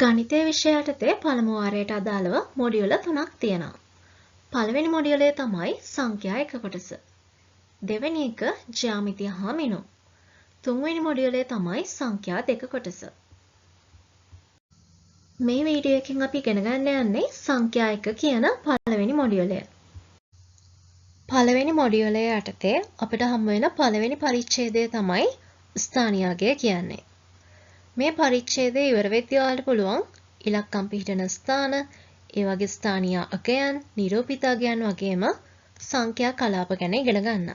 ගණිතය විෂය යටතේ පළමු වාරයට අදාළව මොඩියුල 3ක් තියෙනවා. පළවෙනි මොඩියුලේ තමයි සංඛ්‍යා එක කොටස. දෙවෙනි එක ජ්‍යාමිතිය හා මිනුම්. තුන්වෙනි මොඩියුලේ තමයි සංඛ්‍යා දෙක කොටස. මේ වීඩියෝ එකෙන් අපි ඉගෙන ගන්න යන්නේ සංඛ්‍යා එක කියන පළවෙනි මොඩියුලය. පළවෙනි මොඩියුලේ යටතේ අපිට හම්බ වෙන පළවෙනි පරිච්ඡේදය තමයි ස්ථානියාගය කියන්නේ. මේ පරිච්ඡේදය ඉවර වෙද්දී ඔයාලට පුළුවන් ඉලක්කම් පිහිටන ස්ථාන, ඒ වගේ ස්ථානීය අගයන්, නිරූපිත අගයන් වගේම සංඛ්‍යා කලාප ගැන ඉගෙන ගන්න.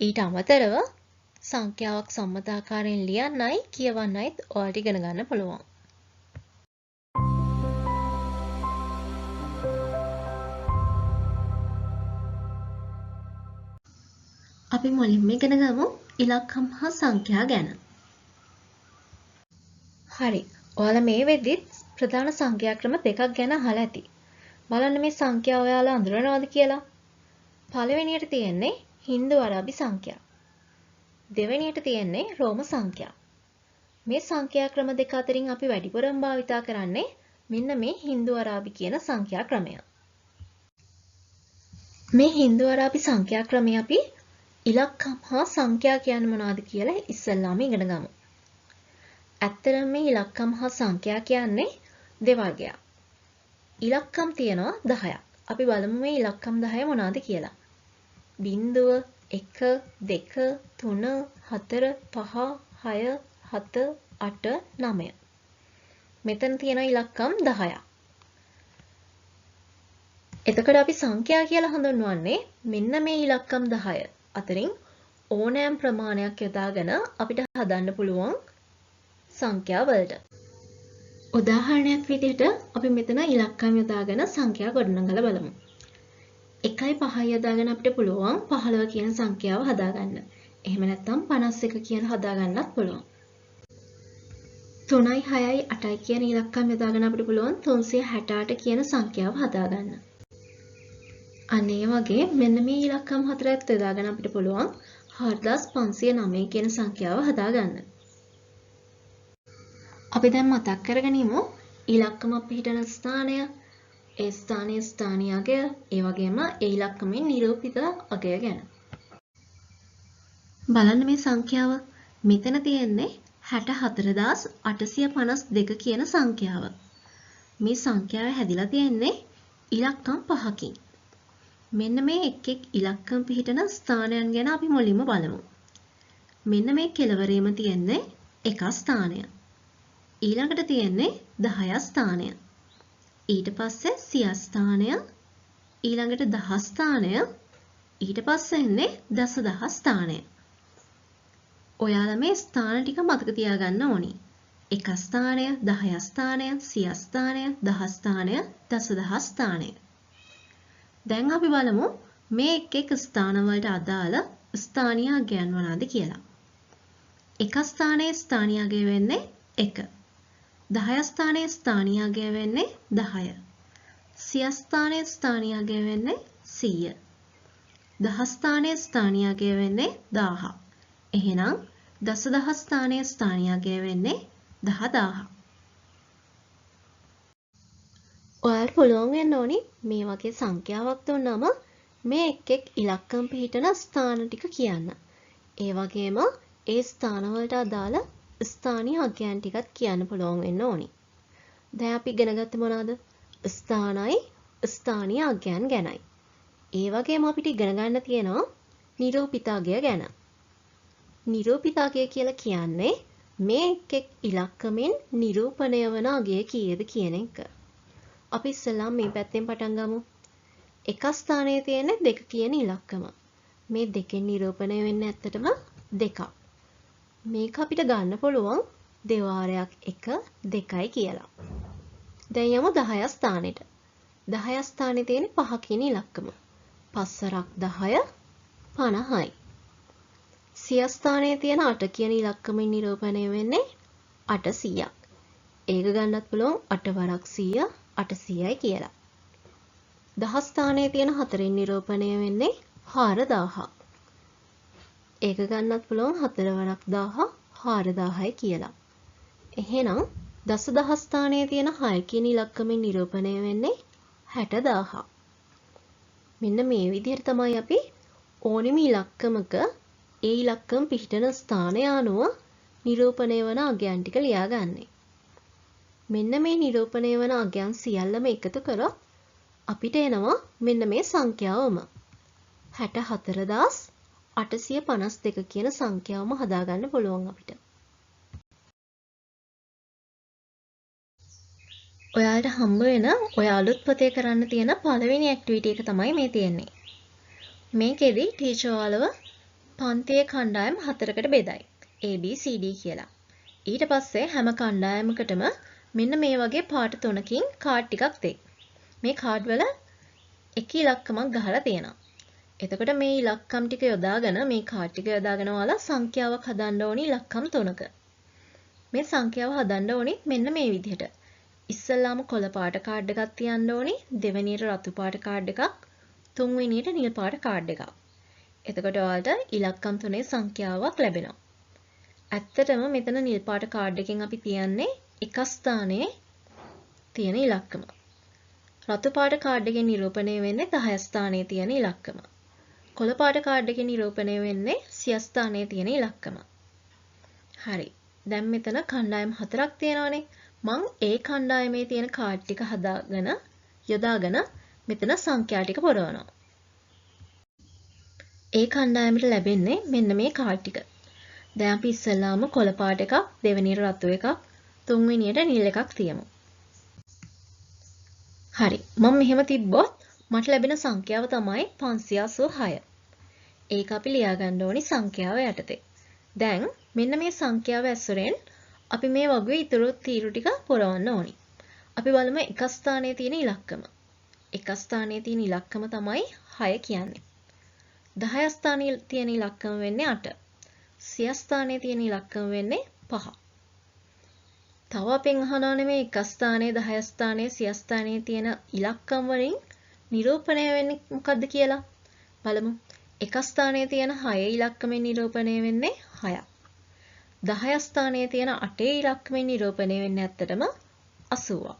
ඊට අමතරව සංඛ්‍යාවක් සම්මත ආකාරයෙන් ලියන්නයි කියවන්නයිත් ඔයාලට ඉගෙන ගන්න පුළුවන්. අපි මුලින්ම ඉගෙන ගමු ඉලක්කම් හා සංඛ්‍යා ගැන. හරි. ඔයාලා මේ වෙද්දිත් ප්‍රධාන සංඛ්‍යා ක්‍රම දෙකක් ගැන අහලා ඇති. බලන්න මේ සංඛ්‍යා ඔයාලා අඳුරනවද කියලා. පළවෙනියට තියෙන්නේ හින්දු අරාබි සංඛ්‍යා. දෙවෙනියට තියෙන්නේ රෝම සංඛ්‍යා. මේ සංඛ්‍යා ක්‍රම දෙක අතරින් අපි වැඩිපුරම භාවිතා කරන්නේ මෙන්න මේ හින්දු අරාබි කියන සංඛ්‍යා ක්‍රමය. මේ හින්දු අරාබි සංඛ්‍යා ක්‍රමය අපි ඉලක්කම් හා සංඛ්‍යා කියන්නේ මොනවද කියලා ඉස්සෙල්ලාම ඉගෙන ගමු. ඇත්තටම මේ ඉලක්කම් හා සංඛ්‍යා කියන්නේ දෙවර්ගයක්. ඉලක්කම් තියෙනවා 10ක්. අපි බලමු මේ ඉලක්කම් 10 මොනවද කියලා. 0, 1, 2, 3, 4, 5, 6, 7, 8, 9. මෙතන තියෙන ඉලක්කම් 10ක්. එතකොට අපි සංඛ්‍යා කියලා හඳුන්වන්නේ මෙන්න මේ ඉලක්කම් 10 අතරින් ඕනෑම ප්‍රමාණයක් යොදාගෙන අපිට හදන්න පුළුවන් සංඛ්‍යා වලට. උදාහරණයක් විදිහට අපි මෙතන ඉලක්කම් යොදාගෙන සංඛ්‍යා ගොඩනගලා බලමු. 1යි 5යි යොදාගෙන අපිට පුළුවන් 15 කියන සංඛ්‍යාව හදාගන්න. එහෙම නැත්නම් 51 කියන හදාගන්නත් පුළුවන්. 3යි 6යි 8යි කියන ඉලක්කම් යොදාගෙන අපිට පුළුවන් 368 කියන සංඛ්‍යාව හදාගන්න. අන්න ඒ වගේ මෙන්න මේ ඉලක්කම් හතරත් යොදාගෙන අපිට පුළුවන් 4509 කියන සංඛ්‍යාව හදාගන්න. අපි දැන් මතක් කරගෙන ඉමු ඉලක්කම පිහිටන ස්ථානය, ඒ ස්ථානයේ ස්ථානීය අගය, ඒ වගේම ඒ ඉලක්කමේ නිරූපිත අගය ගැන. බලන්න මේ සංඛ්‍යාව. මෙතන තියෙන්නේ 64852 කියන සංඛ්‍යාව. මේ සංඛ්‍යාව හැදිලා තියෙන්නේ ඉලක්කම් 5කින්. මෙන්න මේ එක් එක් ඉලක්කම් පිහිටන ස්ථානයන් ගැන අපි මුලින්ම බලමු. මෙන්න මේ කෙළවරේම තියෙන්නේ එක ස්ථානය. ඊළඟට තියෙන්නේ 10 ස්ථානය. ඊට පස්සේ 100 ස්ථානය. ඊළඟට 10 ස්ථානය. ඊට පස්සේ එන්නේ දසදහ ස්ථානය. ඔයාලා මේ ස්ථාන ටික මතක තියාගන්න ඕනි. 1 ස්ථානය, 10 ස්ථානය, 100 ස්ථානය, 10 ස්ථානය, දසදහ ස්ථානය. දැන් අපි බලමු මේ එක් එක් ස්ථාන වලට අදාළ ස්ථානීය අගයන් මොනවාද කියලා. 1 ස්ථානයේ ස්ථානීය අගය වෙන්නේ 1. 10 ස්ථානයේ ස්ථානීය අගය වෙන්නේ 10. 100 ස්ථානයේ ස්ථානීය අගය වෙන්නේ 100. 10 ස්ථානයේ ස්ථානීය අගය වෙන්නේ 1000. එහෙනම් දසදහ ස්ථානයේ ස්ථානීය අගය වෙන්නේ 10000. ඔයාලට පුළුවන් වෙන්න ඕනි මේ වගේ සංඛ්‍යාවක් දුන්නම මේ එක් එක් ඉලක්කම් පිහිටන ස්ථාන ටික කියන්න. ඒ වගේම ඒ ස්ථාන වලට අදාළ ස්ථානීය අගයන් ටිකත් කියන්න පුළුවන් වෙන්න ඕනි. දැන් අපි ඉගෙන ගත්තේ මොනවද? ස්ථානයි ස්ථානීය අගයන් ගැනයි. ඒ වගේම අපිට ඉගෙන ගන්න තියෙනවා නිරූපිත අගය ගැන. නිරූපිත අගය කියලා කියන්නේ මේ එක් එක් ඉලක්කමෙන් නිරූපණය වන අගය කීයද කියන එක. අපි ඉස්සෙල්ලාම මේ පැත්තෙන් පටන් ගමු. එක ස්ථානයේ තියෙන 2 කියන ඉලක්කම. මේ දෙකෙන් නිරූපණය වෙන්නේ ඇත්තටම 2ක්. මේක අපිට ගන්න පුළුවන් දෙවාරයක් 1 2යි කියලා. දැන් යමු 10 ස්ථානෙට. 10 ස්ථානයේ තියෙන 5 කියන ඉලක්කම. 5 වරක් 10 50යි. 100 ස්ථානයේ තියෙන 8 කියන ඉලක්කමෙන් නිරූපණය වෙන්නේ 800ක්. ඒක ගන්නත් පුළුවන් 8 වරක් 100 800යි කියලා. 10 ස්ථානයේ තියෙන 4න් නිරූපණය වෙන්නේ 4000ක්. ඒක ගන්නත් පුළුවන් 4 වරක් 1000 4000යි කියලා. එහෙනම් දසදහස් ස්ථානයේ තියෙන 6 කියන ඉලක්කමෙන් නිරූපණය වෙන්නේ 60000. මෙන්න මේ විදිහට තමයි අපි ඕනෙම ඉලක්කමක ඒ ඉලක්කම පිහිටන ස්ථානය අනුව නිරූපණය වන අගයන් ටික ලියාගන්නේ. මෙන්න මේ නිරූපණය වන අගයන් සියල්ලම එකතු කරොත් අපිට එනවා මෙන්න මේ සංඛ්‍යාවම 64852 කියන සංඛ්‍යාවම හදාගන්න පුළුවන් අපිට. ඔයාලට හම්බ වෙන ඔය අලුත් පොතේ කරන්න තියෙන පළවෙනි ඇක්ටිවිටි එක තමයි මේ තියෙන්නේ. මේකෙදි ටීචර් ඔයාලව පන්තියේ කණ්ඩායම් 4කට බෙදයි. A B C D කියලා. ඊට පස්සේ හැම කණ්ඩායමකටම මෙන්න මේ වගේ පාට 3කින් කාඩ් ටිකක් දෙයි. මේ කාඩ් වල එක ඉලක්කමක් ගහලා තියෙනවා. එතකොට මේ ඉලක්කම් ටික යොදාගෙන මේ කාඩ් ටික යොදාගෙන ඔයාලා සංඛ්‍යාවක් හදන්න ඕනි ඉලක්කම් 3ක. මේ සංඛ්‍යාව හදන්න ඕනි මෙන්න මේ විදිහට. ඉස්සෙල්ලාම කොළ පාට කාඩ් එකක් තියන්න ඕනි, දෙවෙනියට රතු පාට කාඩ් එකක්, තුන්වෙනියට නිල් පාට කාඩ් එකක්. එතකොට ඔයාලට ඉලක්කම් 3 සංඛ්‍යාවක් ලැබෙනවා. ඇත්තටම මෙතන නිල් පාට කාඩ් එකෙන් අපි තියන්නේ එක ස්ථානයේ තියෙන ඉලක්කම. රතු පාට කාඩ් එකෙන් නිරූපණය වෙන්නේ 10 ස්ථානයේ තියෙන ඉලක්කම. කොළ පාට කාඩ් එකෙන් නිරූපණය වෙන්නේ 100 ස්ථානයේ තියෙන ඉලක්කම. හරි. දැන් මෙතන කණ්ඩායම් 4ක් තියෙනවානේ. මං ඒ කණ්ඩායමේ තියෙන කාඩ් ටික යොදාගෙන මෙතන සංඛ්‍යා ටික පුරවනවා. ඒ කණ්ඩායමට ලැබෙන්නේ මෙන්න මේ කාඩ් ටික. දැන් අපි ඉස්සෙල්ලාම කොළ පාට එකක්, දෙවෙනියට රතු එකක්, තුන්වෙනියට නිල් එකක් තියමු. හරි. මම මෙහෙම තිබ්බොත් මට ලැබෙන සංඛ්‍යාව තමයි 586. ඒක අපි ලියා ගන්න ඕනි සංඛ්‍යාව යටතේ. දැන් මෙන්න මේ සංඛ්‍යාව ඇසුරෙන් අපි මේ වගේ ඉතුරු තීරු ටික පුරවන්න ඕනි. අපි බලමු එක ස්ථානයේ තියෙන ඉලක්කම. එක ස්ථානයේ තියෙන ඉලක්කම තමයි 6 කියන්නේ. 10 ස්ථානයේ තියෙන ඉලක්කම වෙන්නේ 8. 100 ස්ථානයේ තියෙන ඉලක්කම වෙන්නේ 5. තව අපෙන් අහනවා මේ එක ස්ථානයේ 10 ස්ථානයේ 100 ස්ථානයේ තියෙන ඉලක්කම් වලින් නිරූපණය වෙන්නේ මොකද්ද කියලා බලමු. එක ස්ථානයේ තියෙන 6 ඉලක්කමෙන් නිරූපණය වෙන්නේ 6ක්. 10 ස්ථානයේ තියෙන 8 ඉලක්කමෙන් නිරූපණය වෙන්නේ ඇත්තටම 80ක්.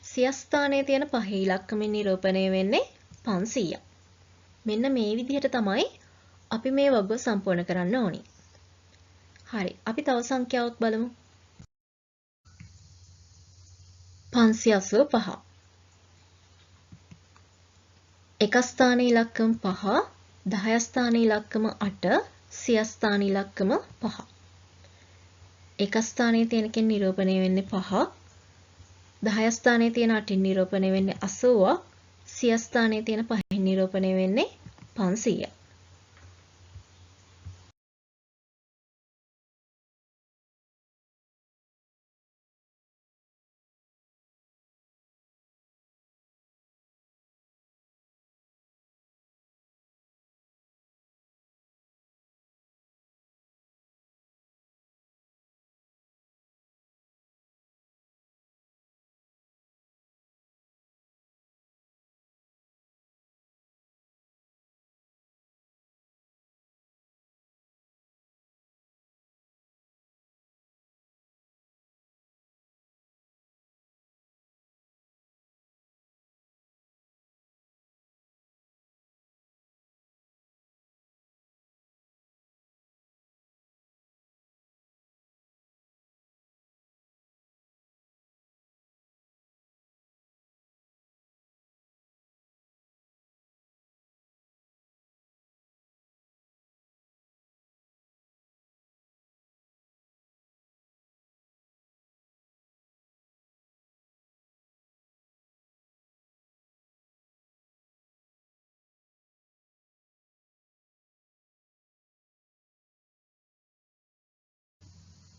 100 ස්ථානයේ තියෙන 5 ඉලක්කමෙන් නිරූපණය වෙන්නේ 500ක්. මෙන්න මේ විදිහට තමයි අපි මේ වගුව සම්පූර්ණ කරන්න ඕනි. හරි. අපි තව සංඛ්‍යාවක් බලමු. 585. එක ස්ථානයේ ඉලක්කම 5, 10 ස්ථානයේ ඉලක්කම 8, 100 ස්ථානයේ ඉලක්කම 5. එක ස්ථානයේ තියෙනකෙන් නිරූපණය වෙන්නේ 5ක්, 10 ස්ථානයේ තියෙන 8න් නිරූපණය වෙන්නේ 80ක්, 100 ස්ථානයේ තියෙන 5න් නිරූපණය වෙන්නේ 500ක්.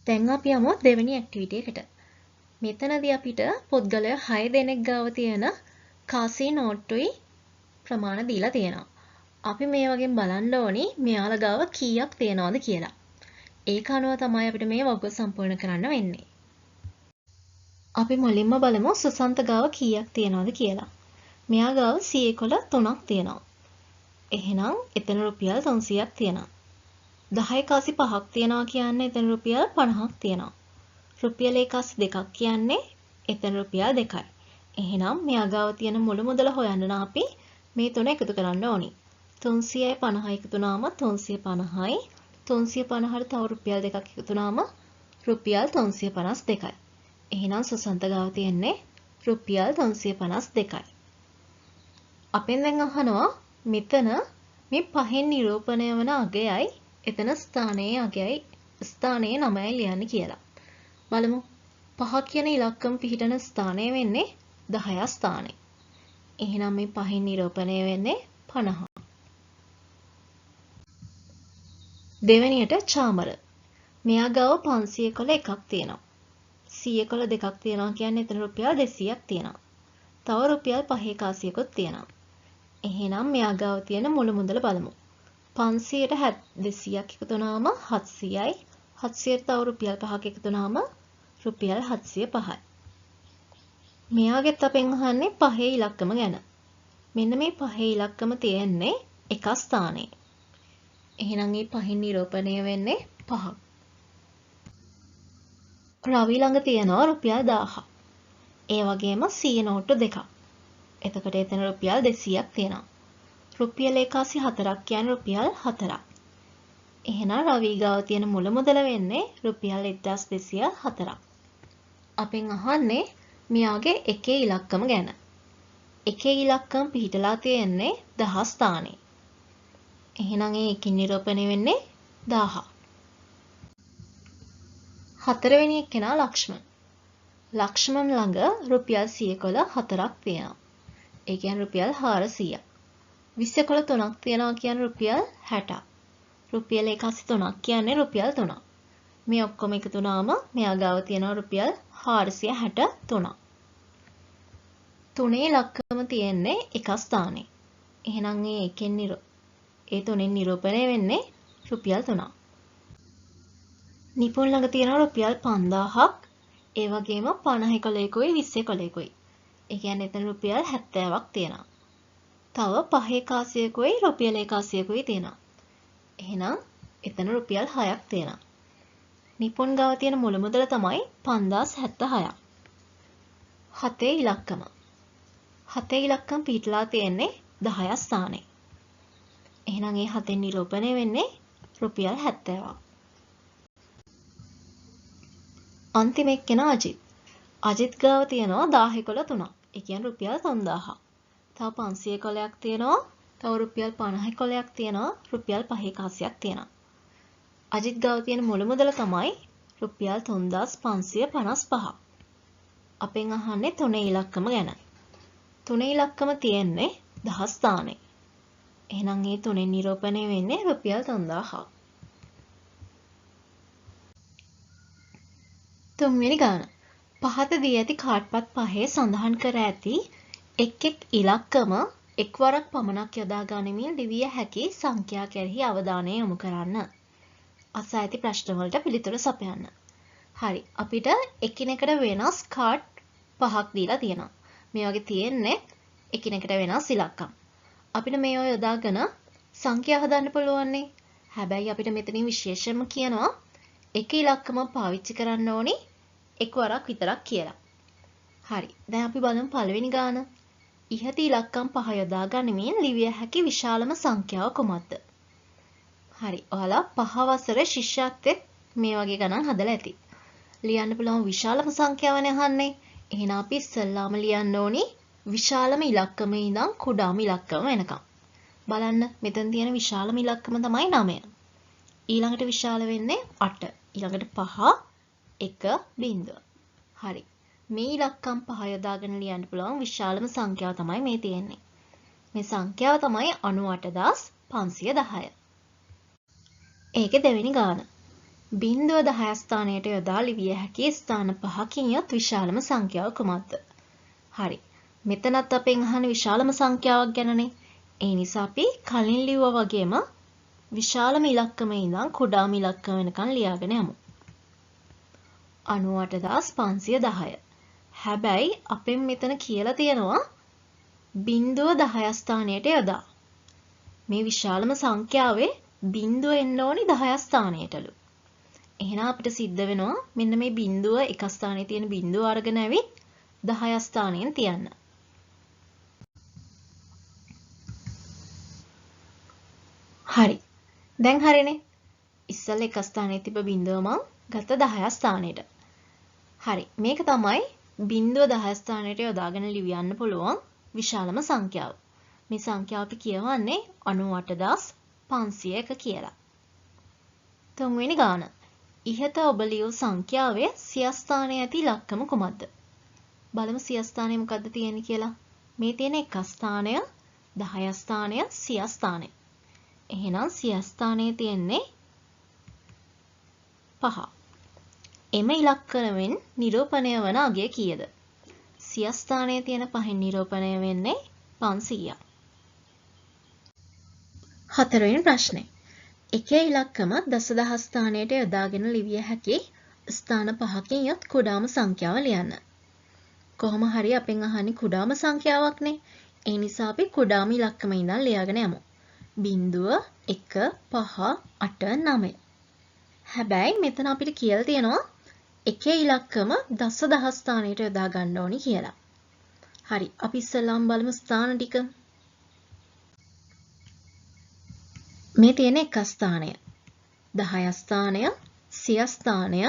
දැන් අපි යමු දෙවෙනි ඇක්ටිවිටි එකට. මෙතනදී අපිට පොත්ගලය 6 දෙනෙක් ගාව තියෙන කාසි නෝට්ටුයි ප්‍රමාණ දීලා තියෙනවා. අපි මේ වගේ බලන්න ඕනි මෙයාලා ගාව කීයක් තියනවද කියලා. ඒක අනුව තමයි අපිට මේ වගුව සම්පූර්ණ කරන්න වෙන්නේ. අපි මුලින්ම බලමු සුසන්ත ගාව කීයක් තියනවද කියලා. මෙයා ගාව සියකොළ 3ක් තියෙනවා. එහෙනම් එතන රුපියල් 300ක් තියෙනවා. 10 කාසි 5ක් තියනවා කියන්නේ එතන රුපියල් 50ක් තියෙනවා. රුපියල් 182ක් කියන්නේ එතන රුපියල් 2යි. එහෙනම් මෙයා ගාව තියෙන මුළු මුදල හොයන්න නම් අපි මේ තුන එකතු කරන්න ඕනි. 350 එකතු වුණාම 350යි. 350ට තව රුපියල් 2ක් එකතු වුණාම රුපියල් 352යි. එහෙනම් සුසන්ත ගාව තියෙන්නේ රුපියල් 352යි. අපෙන් දැන් අහනවා මෙතන මේ පහෙන් නිරූපණය වන අගයයි එතන ස්ථානයේ අගයයි ස්ථානයේ නමයි ලියන්න කියලා. බලමු. 5 කියන ඉලක්කම පිහිටන ස්ථානය වෙන්නේ 10 ස්ථානය. එහෙනම් මේ පහෙන් නිරූපණය වෙන්නේ 50. දෙවෙනියට චාමර. මෙයා ගාව 511 එකක් තියෙනවා. 100 දෙකක් තියෙනවා කියන්නේ එතන රුපියල් 200ක් තියෙනවා. තව රුපියල් 5 කාසියකුත් තියෙනවා. එහෙනම් මෙයා ගාව තියෙන මුළු මුදල බලමු. 500ට 200ක් එකතු වුණාම 700යි. 700ට තව රුපියල් 5ක් එකතු වුණාම රුපියල් 705යි. මෙයාගෙත් අපෙන් අහන්නේ පහේ ඉලක්කම ගැන. මෙන්න මේ පහේ ඉලක්කම තියෙන්නේ එක ස්ථානයේ. එහෙනම් මේ පහින් නිරූපණය වෙන්නේ 5ක්. රවි ළඟ තියෙනවා රුපියල් 1000ක්. ඒ වගේම 100 නෝට්ටු දෙකක්. එතකොට එතන රුපියල් 200ක් තියෙනවා. රුපියල් 184ක් කියන්නේ රුපියල් 4ක්. එහෙනම් රවි ගාව තියෙන මුල මුදල වෙන්නේ රුපියල් 1204ක්. අපෙන් අහන්නේ මෙයාගේ එකේ ඉලක්කම ගැන. එකේ ඉලක්කම පිහිටලා තියෙන්නේ 10 ස්ථානයේ. එහෙනම් ඒ එකින් නිරූපණය වෙන්නේ 1000. හතරවෙනි එක්කෙනා ලක්ෂ්මන්. ලක්ෂ්මන් ළඟ රුපියල් 104ක් තියෙනවා. ඒ කියන්නේ රුපියල් 400ක්. 20 3ක් තියෙනවා කියන්නේ රුපියල් 60ක්. රුපියල් 183ක් කියන්නේ රුපියල් 3ක්. මේ ඔක්කොම එකතු වුණාම මෙයා ගාව තියෙනවා රුපියල් 463ක්. තුනේ ඉලක්කම තියෙන්නේ එක ස්ථානයේ. එහෙනම් ඒ තුනෙන් නිරූපණය වෙන්නේ රුපියල් 3ක්. නිපුන් ළඟ තියෙනවා රුපියල් 5000ක්. ඒ වගේම 50 20 ඒ කියන්නේ එතන රුපියල් 70ක් තියෙනවා. තව 5 කාසියකුයි රුපියල් 100කුයි තියෙනවා. එහෙනම් එතන රුපියල් 6ක් තියෙනවා. නිපුන් ගාව තියෙන මුළු මුදල තමයි 5076ක්. හතේ ඉලක්කම. හතේ ඉලක්කම පිටලා තියෙන්නේ 10 ස්ථානයේ. එහෙනම් ඒ හතෙන් නිරූපණය වෙන්නේ රුපියල් 70ක්. අන්තිම එක්කෙනා අජිත්. අජිත් ගාව තියෙනවා 10 3ක්. ඒ කියන්නේ රුපියල් 3000ක්. තව 500 තියෙනවා. තව රුපියල් 50 තියෙනවා. රුපියල් 5 කාසියක් තියෙනවා. අජිත් ගාව තියෙන මුළු මුදල තමයි රුපියල් 3555ක්. අපෙන් අහන්නේ තුනේ ඉලක්කම ගැන. තුනේ ඉලක්කම තියෙන්නේ 10 ස්ථානයේ. එහෙනම් මේ තුනෙන් නිරූපණය වෙන්නේ රුපියල් 3000ක්. තුන්වෙනි ගාන. පහත දී ඇති කාඩ්පත් පහේ සඳහන් කර ඇති එක් ඉලක්කම එක්වරක් පමණක් යොදා ගනිමින් ලිවිය හැකි සංඛ්‍යා කෙරෙහි අවධානය යොමු කරන්න. අසා ඇති ප්‍රශ්න වලට පිළිතුරු සපයන්න. හරි. අපිට එකිනෙකට වෙනස් කාඩ් පහක් දීලා තියෙනවා. මේ වගේ තියෙන්නේ එකිනෙකට වෙනස් ඉලක්කම්. අපිට මේවා යොදාගෙන සංඛ්‍යා හදන්න පුළුවන් නේ. හැබැයි අපිට මෙතනින් විශේෂයෙන්ම කියනවා එක ඉලක්කම පාවිච්චි කරන්න ඕනි එක්වරක් විතරක් කියලා. හරි. දැන් අපි බලමු පළවෙනි ගාන. ඉහත ඉලක්කම් පහ යොදා ගනිමින් ලිවිය හැකි විශාලම සංඛ්‍යාව කුමක්ද? හරි. ඔයාලා 5 වසර ශිෂ්‍යත්වෙත් මේ වගේ ගණන් හදලා ඇති. ලියන්න පුළුවන් විශාලම සංඛ්‍යාවනේ අහන්නේ. එහෙනම් අපි ඉස්සල්ලාම ලියන්න ඕනි විශාලම ඉලක්කමේ ඉඳන් කුඩාම ඉලක්කම වෙනකම්. බලන්න මෙතන තියෙන විශාලම ඉලක්කම තමයි 9. ඊළඟට විශාල වෙන්නේ 8. ඊළඟට 5 1 බිංදුව. හරි. මේ ඉලක්කම් පහ යොදාගෙන ලියන්න පුළුවන් විශාලම සංඛ්‍යාව තමයි මේ තියෙන්නේ. මේ සංඛ්‍යාව තමයි 98510. ඒකේ දෙවෙනි ගාන. බිංදුව 10 ස්ථානයට යොදා ලිවිය හැකි ස්ථාන පහකින් යොත් විශාලම සංඛ්‍යාව කුමක්ද? හරි. මෙතනත් අපෙන් අහන විශාලම සංඛ්‍යාවක් ගැනනේ. ඒ නිසා අපි කලින් ලිව්වා වගේම විශාලම ඉලක්කමේ ඉඳන් කුඩාම ඉලක්කම වෙනකන් ලියාගෙන යමු. 98510. හැබැයි අපෙන් මෙතන කියලා තියෙනවා බිංදුව 10 ස්ථානයට යොදා. මේ විශාලම සංඛ්‍යාවේ බිංදුව එන්න ඕනි 10 ස්ථානයටලු. එහෙනම් අපිට සිද්ධ වෙනවා මෙන්න මේ බිඳුව එක ස්ථානයේ තියෙන බිඳුව අරගෙන ඇවිත් 10 ස්ථානයෙන් තියන්න. හරි. දැන් හරිනේ. ඉස්සෙල්ලා එක ස්ථානයේ තිබ්බ බිඳුව මං ගත්ත 10 ස්ථානෙට. හරි. මේක තමයි බිඳුව 10 ස්ථානයට යොදාගෙන ලියන්න පුළුවන් විශාලම සංඛ්‍යාව. මේ සංඛ්‍යාව අපි කියවන්නේ 98501 කියලා. තුන්වෙනි ගාන. ඉහත ඔබ ලියූ සංඛ්‍යාවේ සිය ස්ථානයේ ඇති ඉලක්කම කුමක්ද? බලමු සිය ස්ථානයේ මොකද්ද තියෙන්නේ කියලා. මේ තියෙන එක ස්ථානය, 10 ස්ථානය, සිය ස්ථානය. එහෙනම් සිය ස්ථානයේ තියෙන්නේ 5. එම ඉලක්කණයෙන් නිරූපණය වන අගය කීයද? සිය ස්ථානයේ තියෙන 5න් නිරූපණය වෙන්නේ 500ක්. හතරවෙනි ප්‍රශ්නේ. එකේ ඉලක්කම දසදහස් ස්ථානයට යොදාගෙන ලිවිය හැකි ස්ථාන 5කින් යොත් කුඩාම සංඛ්‍යාව ලියන්න. කොහොම හරි අපෙන් අහන්නේ කුඩාම සංඛ්‍යාවක්නේ. ඒ නිසා අපි කුඩාම ඉලක්කම ඉඳන් ලියාගෙන යමු. 0 1 5 8 9. හැබැයි මෙතන අපිට කියලා තියෙනවා එකේ ඉලක්කම දසදහස් ස්ථානයට යොදා ගන්න ඕනි කියලා. හරි. අපි ඉස්සෙල්ලාම බලමු ස්ථාන ටික. මේ තියෙන එක ස්ථානය, 10 ස්ථානය, සිය ස්ථානය,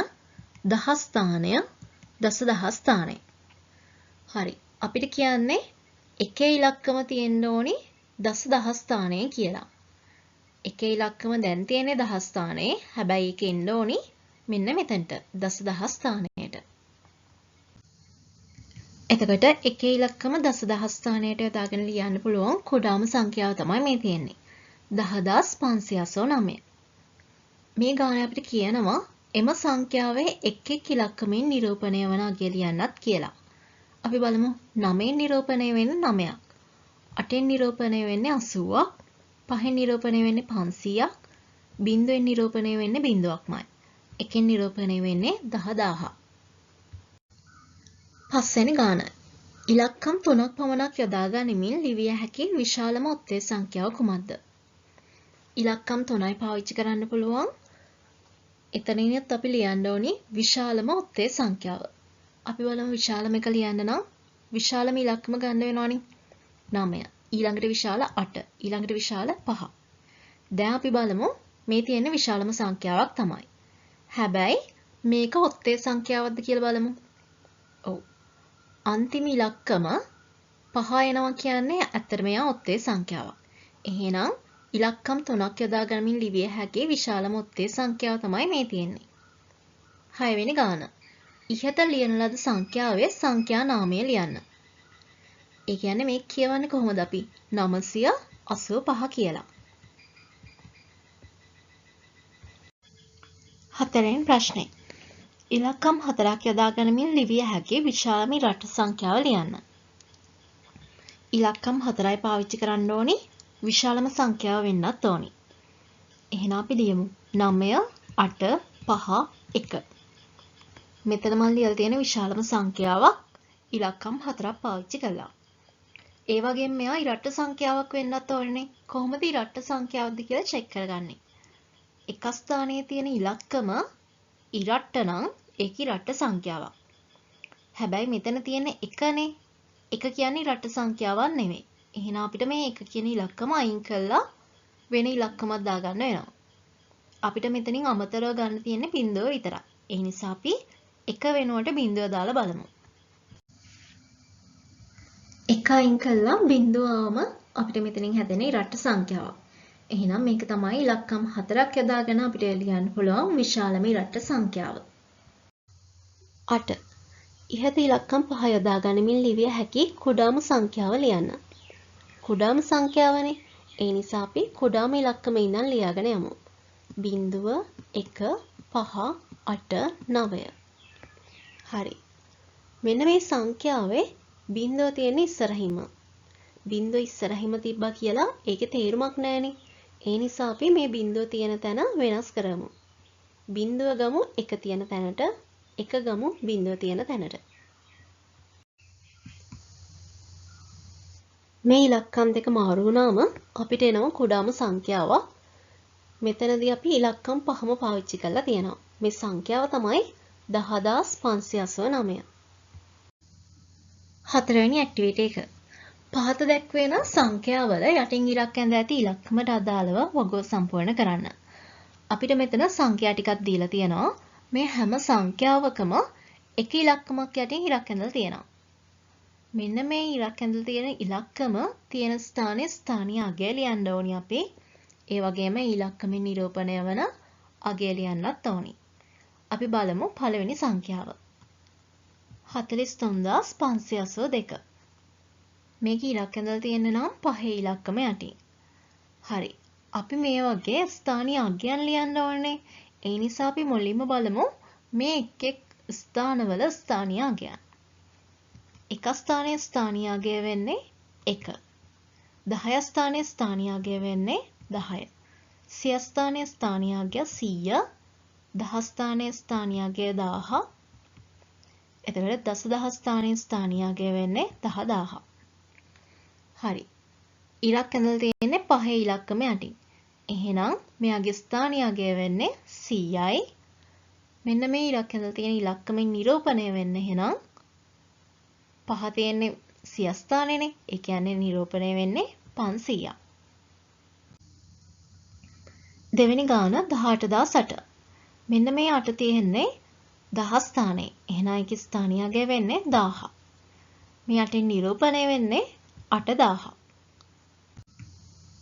දහ ස්ථානය, දසදහස් ස්ථානය. හරි. අපිට කියන්නේ එකේ ඉලක්කම තියෙන්න ඕනි දසදහස් ස්ථානය කියලා. එකේ ඉලක්කම දැන් තියෙන්නේ 10 ස්ථානයේ. හැබැයි ඒක එන්න ඕනි මෙන්න මෙතනට දසදහස් ස්ථානයට. එතකොට එකේ ඉලක්කම දසදහස් ස්ථානයට යොදාගෙන ලියන්න පුළුවන් කුඩාම සංඛ්‍යාව තමයි මේ තියෙන්නේ. 10589. මේ ගාන අපිට කියනවා එම සංඛ්‍යාවේ එක් එක් ඉලක්කමින් නිරූපණය වන අගය ලියන්නත් කියලා. අපි බලමු 9න් නිරූපණය වෙන්නේ 9ක්. 8න් නිරූපණය වෙන්නේ 80ක්. 5න් නිරූපණය වෙන්නේ 500ක්. 0න් නිරූපණය වෙන්නේ 0ක්මයි. 1න් නිරූපණය වෙන්නේ 10000ක්. පස්වෙනි ගාන. ඉලක්කම් 3ක් පමණක් යොදා ගනිමින් ලිවිය හැකි විශාලම ඔත්තේ සංඛ්‍යාව කුමක්ද? ඉලක්කම් 3යි පාවිච්චි කරන්න පුළුවන්. එතනින්ත් අපි ලියන්න ඕනි විශාලම ඔත්තේ සංඛ්‍යාව. අපි බලමු විශාලම එක ලියන්න නම් විශාලම ඉලක්කම ගන්න වෙනවනේ 9. ඊළඟට විශාල 8. ඊළඟට විශාල 5. දැන් අපි බලමු මේ තියෙන විශාලම සංඛ්‍යාවක් තමයි. හැබැයි මේක ඔත්තේ සංඛ්‍යාවක්ද කියලා බලමු. ඔව්. අන්තිම ඉලක්කම 5 එනවා කියන්නේ ඇත්තටම එයා ඔත්තේ සංඛ්‍යාවක්. එහෙනම් ඉලක්කම් 3ක් යොදා ගනිමින් ලිවිය හැකි විශාලම ඔත්තේ සංඛ්‍යාව තමයි මේ තියෙන්නේ. 6 වෙනි ගාන. ඉහත ලියන ලද සංඛ්‍යාවේ සංඛ්‍යා නාමය ලියන්න. ඒ කියන්නේ මේ කියවන්නේ කොහොමද අපි 985 කියලා. හතරෙන් ප්‍රශ්නේ. ඉලක්කම් 4ක් යොදා ගනිමින් ලිවිය හැකි විශාලම ඉරට්ට සංඛ්‍යාව ලියන්න. ඉලක්කම් 4යි පාවිච්චි කරන්න ඕනි විශාලම සංඛ්‍යාව වෙන්නත් ඕනි. එහෙනම් අපි ලියමු 9 8 5 1. මෙතන මම ලියලා තියෙන විශාලම සංඛ්‍යාවක් ඉලක්කම් 4ක් පාවිච්චි කළා. ඒ වගේම මෙයා ඉරට්ට සංඛ්‍යාවක් වෙන්නත් ඕනේ. කොහොමද ඉරට්ට සංඛ්‍යාවක්ද කියලා චෙක් කරගන්නේ? එක ස්ථානයේ තියෙන ඉලක්කම ඉරට්ට නම් ඒක ඉරට්ට සංඛ්‍යාවක්. හැබැයි මෙතන තියෙන එකනේ. එක කියන්නේ ඉරට්ට සංඛ්‍යාවක් නෙමෙයි. එහෙනම් අපිට මේ එක කියන ඉලක්කම අයින් කළා වෙන ඉලක්කමක් දාගන්න වෙනවා. අපිට මෙතනින් අමතරව ගන්න තියෙන්නේ බිඳුව විතරයි. ඒ නිසා අපි එක වෙනුවට බිඳුව දාලා බලමු. එක අයින් කළා බිඳුව ආවම අපිට මෙතනින් හැදෙන ඉරට්ට සංඛ්‍යාවක්. එහෙනම් මේක තමයි ඉලක්කම් 4ක් යොදාගෙන අපිට ලියන්න පුළුවන් විශාලම ඉරට්ට සංඛ්‍යාව. 8. ඉහත ඉලක්කම් 5 යොදා ගනිමින් ලිවිය හැකි කුඩාම සංඛ්‍යාව ලියන්න. කුඩාම සංඛ්‍යාවනේ. ඒ නිසා අපි කුඩාම ඉලක්කම ඉඳන් ලියාගෙන යමු. 0 1 5 8 9. හරි. මෙන්න මේ සංඛ්‍යාවේ බිඳුව තියෙන ඉස්සරහින්ම. බිඳුව ඉස්සරහින්ම තිබ්බා කියලා ඒකේ තේරුමක් නැහැනේ. ඒ නිසා අපි මේ බිඳුව තියෙන තැන වෙනස් කරමු. බිඳුව ගමු එක තියෙන තැනට, එක ගමු බිඳුව තියෙන තැනට. මේ ඉලක්කම් දෙක මාරු වුණාම අපිට එනවා කුඩාම සංඛ්‍යාවක්. මෙතනදී අපි ඉලක්කම් 5ම පාවිච්චි කරලා තියෙනවා. මේ සංඛ්‍යාව තමයි 10589. හතරවෙනි ඇක්ටිවිටි එක. පහත දැක්වෙන සංඛ්‍යාවල යටින් ඉලක්ක ඇඳ ඇති ඉලක්කමට අදාළව වගුව සම්පූර්ණ කරන්න. අපිට මෙතන සංඛ්‍යා ටිකක් දීලා තියෙනවා. මේ හැම සංඛ්‍යාවකම එක ඉලක්කමක් යටින් ඉලක්ක ඇඳලා තියෙනවා. මෙන්න මේ ඉලක්ක ඇඳලා තියෙන ඉලක්කම තියෙන ස්ථානයේ ස්ථානීය අගය ලියන්න ඕනි අපි. ඒ වගේම ඉලක්කමින් නිරූපණය වන අගය ලියන්නත් ඕනි. අපි බලමු පළවෙනි සංඛ්‍යාව. 43582. මේක ඉලක්ක ඇඳලා තියෙන නම් පහේ ඉලක්කම යටින්. හරි. අපි මේ වගේ ස්ථානීය අගයන් ලියන්න ඕනේ. ඒ නිසා අපි මුලින්ම බලමු මේ එක් ස්ථානවල ස්ථානීය අගයන්. එක ස්ථානයේ ස්ථානීය අගය වෙන්නේ 1. 10 ස්ථානයේ ස්ථානීය අගය වෙන්නේ 10. 100 ස්ථානයේ ස්ථානීය අගය 100. 10 ස්ථානයේ ස්ථානීය අගය 1000. එතකොට දසදහස් ස්ථානයේ ස්ථානීය අගය වෙන්නේ 10000. හරි. ඉලක්ක ඇඳලා තියෙන්නේ පහේ ඉලක්කම යටින්. එහෙනම් මෙයාගේ ස්ථානීය අගය වෙන්නේ 100යි. මෙන්න මේ ඉලක්ක ඇඳලා තියෙන ඉලක්කමින් නිරූපණය වෙන්නේ එහෙනම් පහ තියෙන්නේ 100 ස්ථානේනේ. ඒ කියන්නේ නිරූපණය වෙන්නේ 500ක්. දෙවෙනි ගාන 18008. මෙන්න මේ 8 තියෙන්නේ 10 ස්ථානේ. එහෙනම් ඒකේ ස්ථානීය අගය වෙන්නේ 1000. මේ 8න් නිරූපණය වෙන්නේ 8000.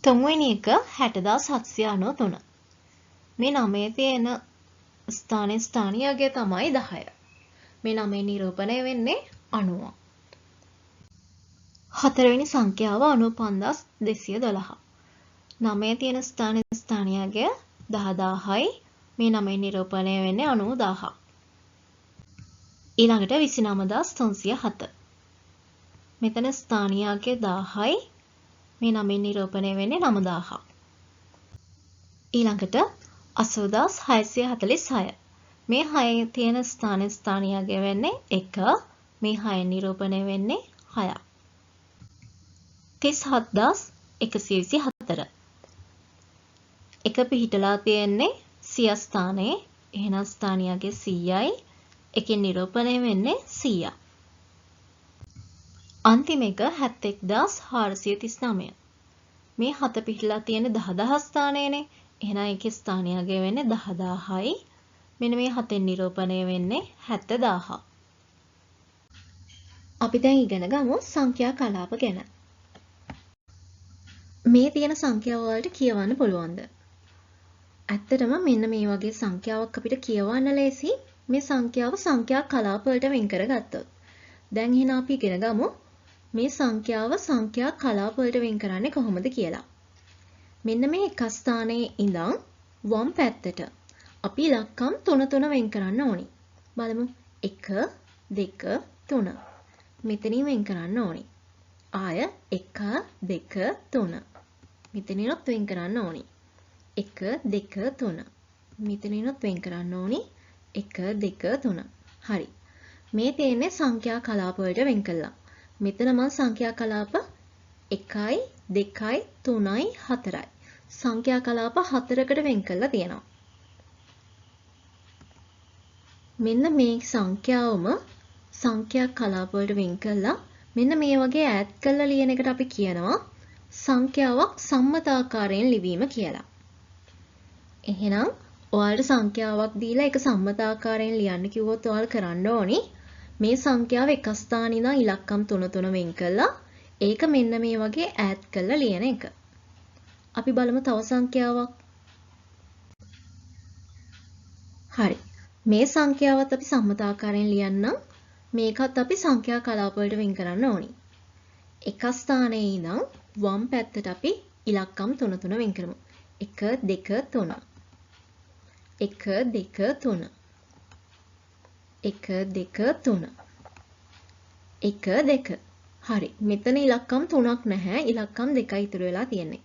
තුන්වෙනි එක 60793. මේ 9 තියෙන ස්ථානයේ ස්ථානීය අගය තමයි 10. මේ 9න් නිරූපණය වෙන්නේ 90. හතරවෙනි සංඛ්‍යාව 95212. 9 තියෙන ස්ථානයේ ස්ථානීය අගය 10000යි. මේ 9න් නිරූපණය වෙන්නේ 90000. ඊළඟට 29307. මෙතන ස්ථානීය අගය 1000යි. මේ 9න් නිරූපණය වෙන්නේ 9000. ඊළඟට 80646. මේ 6 තියෙන ස්ථානයේ ස්ථානීය අගය වෙන්නේ 1. මේ 6න් නිරූපණය වෙන්නේ 6ක්. 37124. එක පිහිටලා තියෙන්නේ 100 ස්ථානයේ. එහෙනම් ස්ථානීය අගය 100යි. එකෙන් නිරූපණය වෙන්නේ 100ක්. අන්තිම එක 71439. මේ 7 පිහිටලා තියෙන 10000 ස්ථානයේනේ. එහෙනම් ඒකේ ස්ථානීය අගය වෙන්නේ 10000යි. මෙන්න මේ 7න් නිරූපණය වෙන්නේ 70000. අපි දැන් ඉගෙන ගමු සංඛ්‍යා කලාප ගැන. මේ තියෙන සංඛ්‍යාව වලට කියවන්න පුළුවන්ද? ඇත්තටම මෙන්න මේ වගේ සංඛ්‍යාවක් අපිට කියවන්න ලේසි. මේ සංඛ්‍යාව සංඛ්‍යා කලාප වලට වෙන් කරගත්තොත්. දැන් එහෙනම් අපි ඉගෙන ගමු මේ සංඛ්‍යාව සංඛ්‍යා කලාප වලට වෙන් කරන්නේ කොහොමද කියලා. මෙන්න මේ එක ස්ථානයේ ඉඳන් වම් පැත්තට අපි ඉලක්කම් 3 වෙන් කරන්න ඕනි. බලමු 1 2 3. මෙතනින් වෙන් කරන්න ඕනි. ආය 1 2 3. මෙතනින්වත් වෙන් කරන්න ඕනි. 1 2 3. මෙතනින්වත් වෙන් කරන්න ඕනි. 1 2 3. හරි. මේ තියෙන්නේ සංඛ්‍යා කලාප වලට වෙන් කළා. මෙතන මම සංඛ්‍යා කලාප 1යි 2යි 3යි 4යි. සංඛ්‍යා කලාප 4කට වෙන් කරලා තියෙනවා. මෙන්න මේ සංඛ්‍යාවම සංඛ්‍යා කලාප වලට වෙන් කළා. මෙන්න මේ වගේ ඈඩ් කරලා ලියන එකට අපි කියනවා සංඛ්‍යාවක් සම්මතාකාරයෙන් ලිවීම කියලා. එහෙනම් ඔයාලට සංඛ්‍යාවක් දීලා ඒක සම්මතාකාරයෙන් ලියන්න කිව්වොත් ඔයාලා කරන්න ඕනි මේ සංඛ්‍යාව එක ස්ථානේ ඉඳන් ඉලක්කම් 3 වෙන් කළා. ඒක මෙන්න මේ වගේ ඈඩ් කරලා ලියන එක. අපි බලමු තව සංඛ්‍යාවක්. හරි. මේ සංඛ්‍යාවත් අපි සම්මතාකාරයෙන් ලියන්නම්. මේකත් අපි සංඛ්‍යා කලාප වලට වෙන් කරන්න ඕනි. එක ස්ථානයේ ඉඳන් වම් පැත්තට අපි ඉලක්කම් 3 වෙන් කරමු. 1 2 3. 1 2 3. 1 2 3. 1 2. හරි. මෙතන ඉලක්කම් 3ක් නැහැ. ඉලක්කම් 2යි ඉතුරු වෙලා තියෙන්නේ.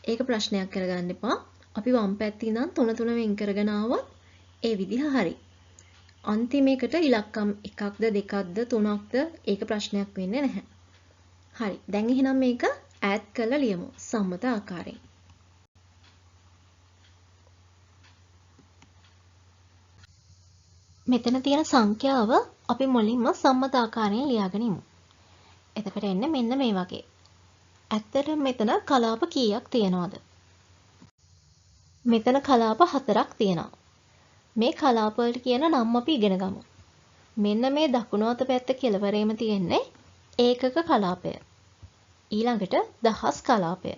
ඒක ප්‍රශ්නයක් කරගන්න එපා. අපි වම් පැත්තේ ඉඳන් 3 වෙන් කරගෙන ආවොත් ඒ විදිහ හරි. අන්තිම එකට ඉලක්කම් 1ක්ද 2ක්ද 3ක්ද ඒක ප්‍රශ්නයක් වෙන්නේ නැහැ. හරි. දැන් එහෙනම් මේක ඈඩ් කරලා ලියමු සම්මත ආකාරයෙන්. මෙතන තියෙන සංඛ්‍යාව අපි මුලින්ම සම්මත ආකාරයෙන් ලියාගෙන ඉමු. එතකොට එන්නේ මෙන්න මේ වගේ. ඇත්තටම මෙතන කලාප කීයක් තියෙනවද? මෙතන කලාප 4ක් තියෙනවා. මේ කලාප වලට කියන නම් අපි ඉගෙන ගමු. මෙන්න මේ දකුණු අත පැත්ත කෙළවරේම තියෙන්නේ ඒකක කලාපය. ඊළඟට දහස් කලාපය.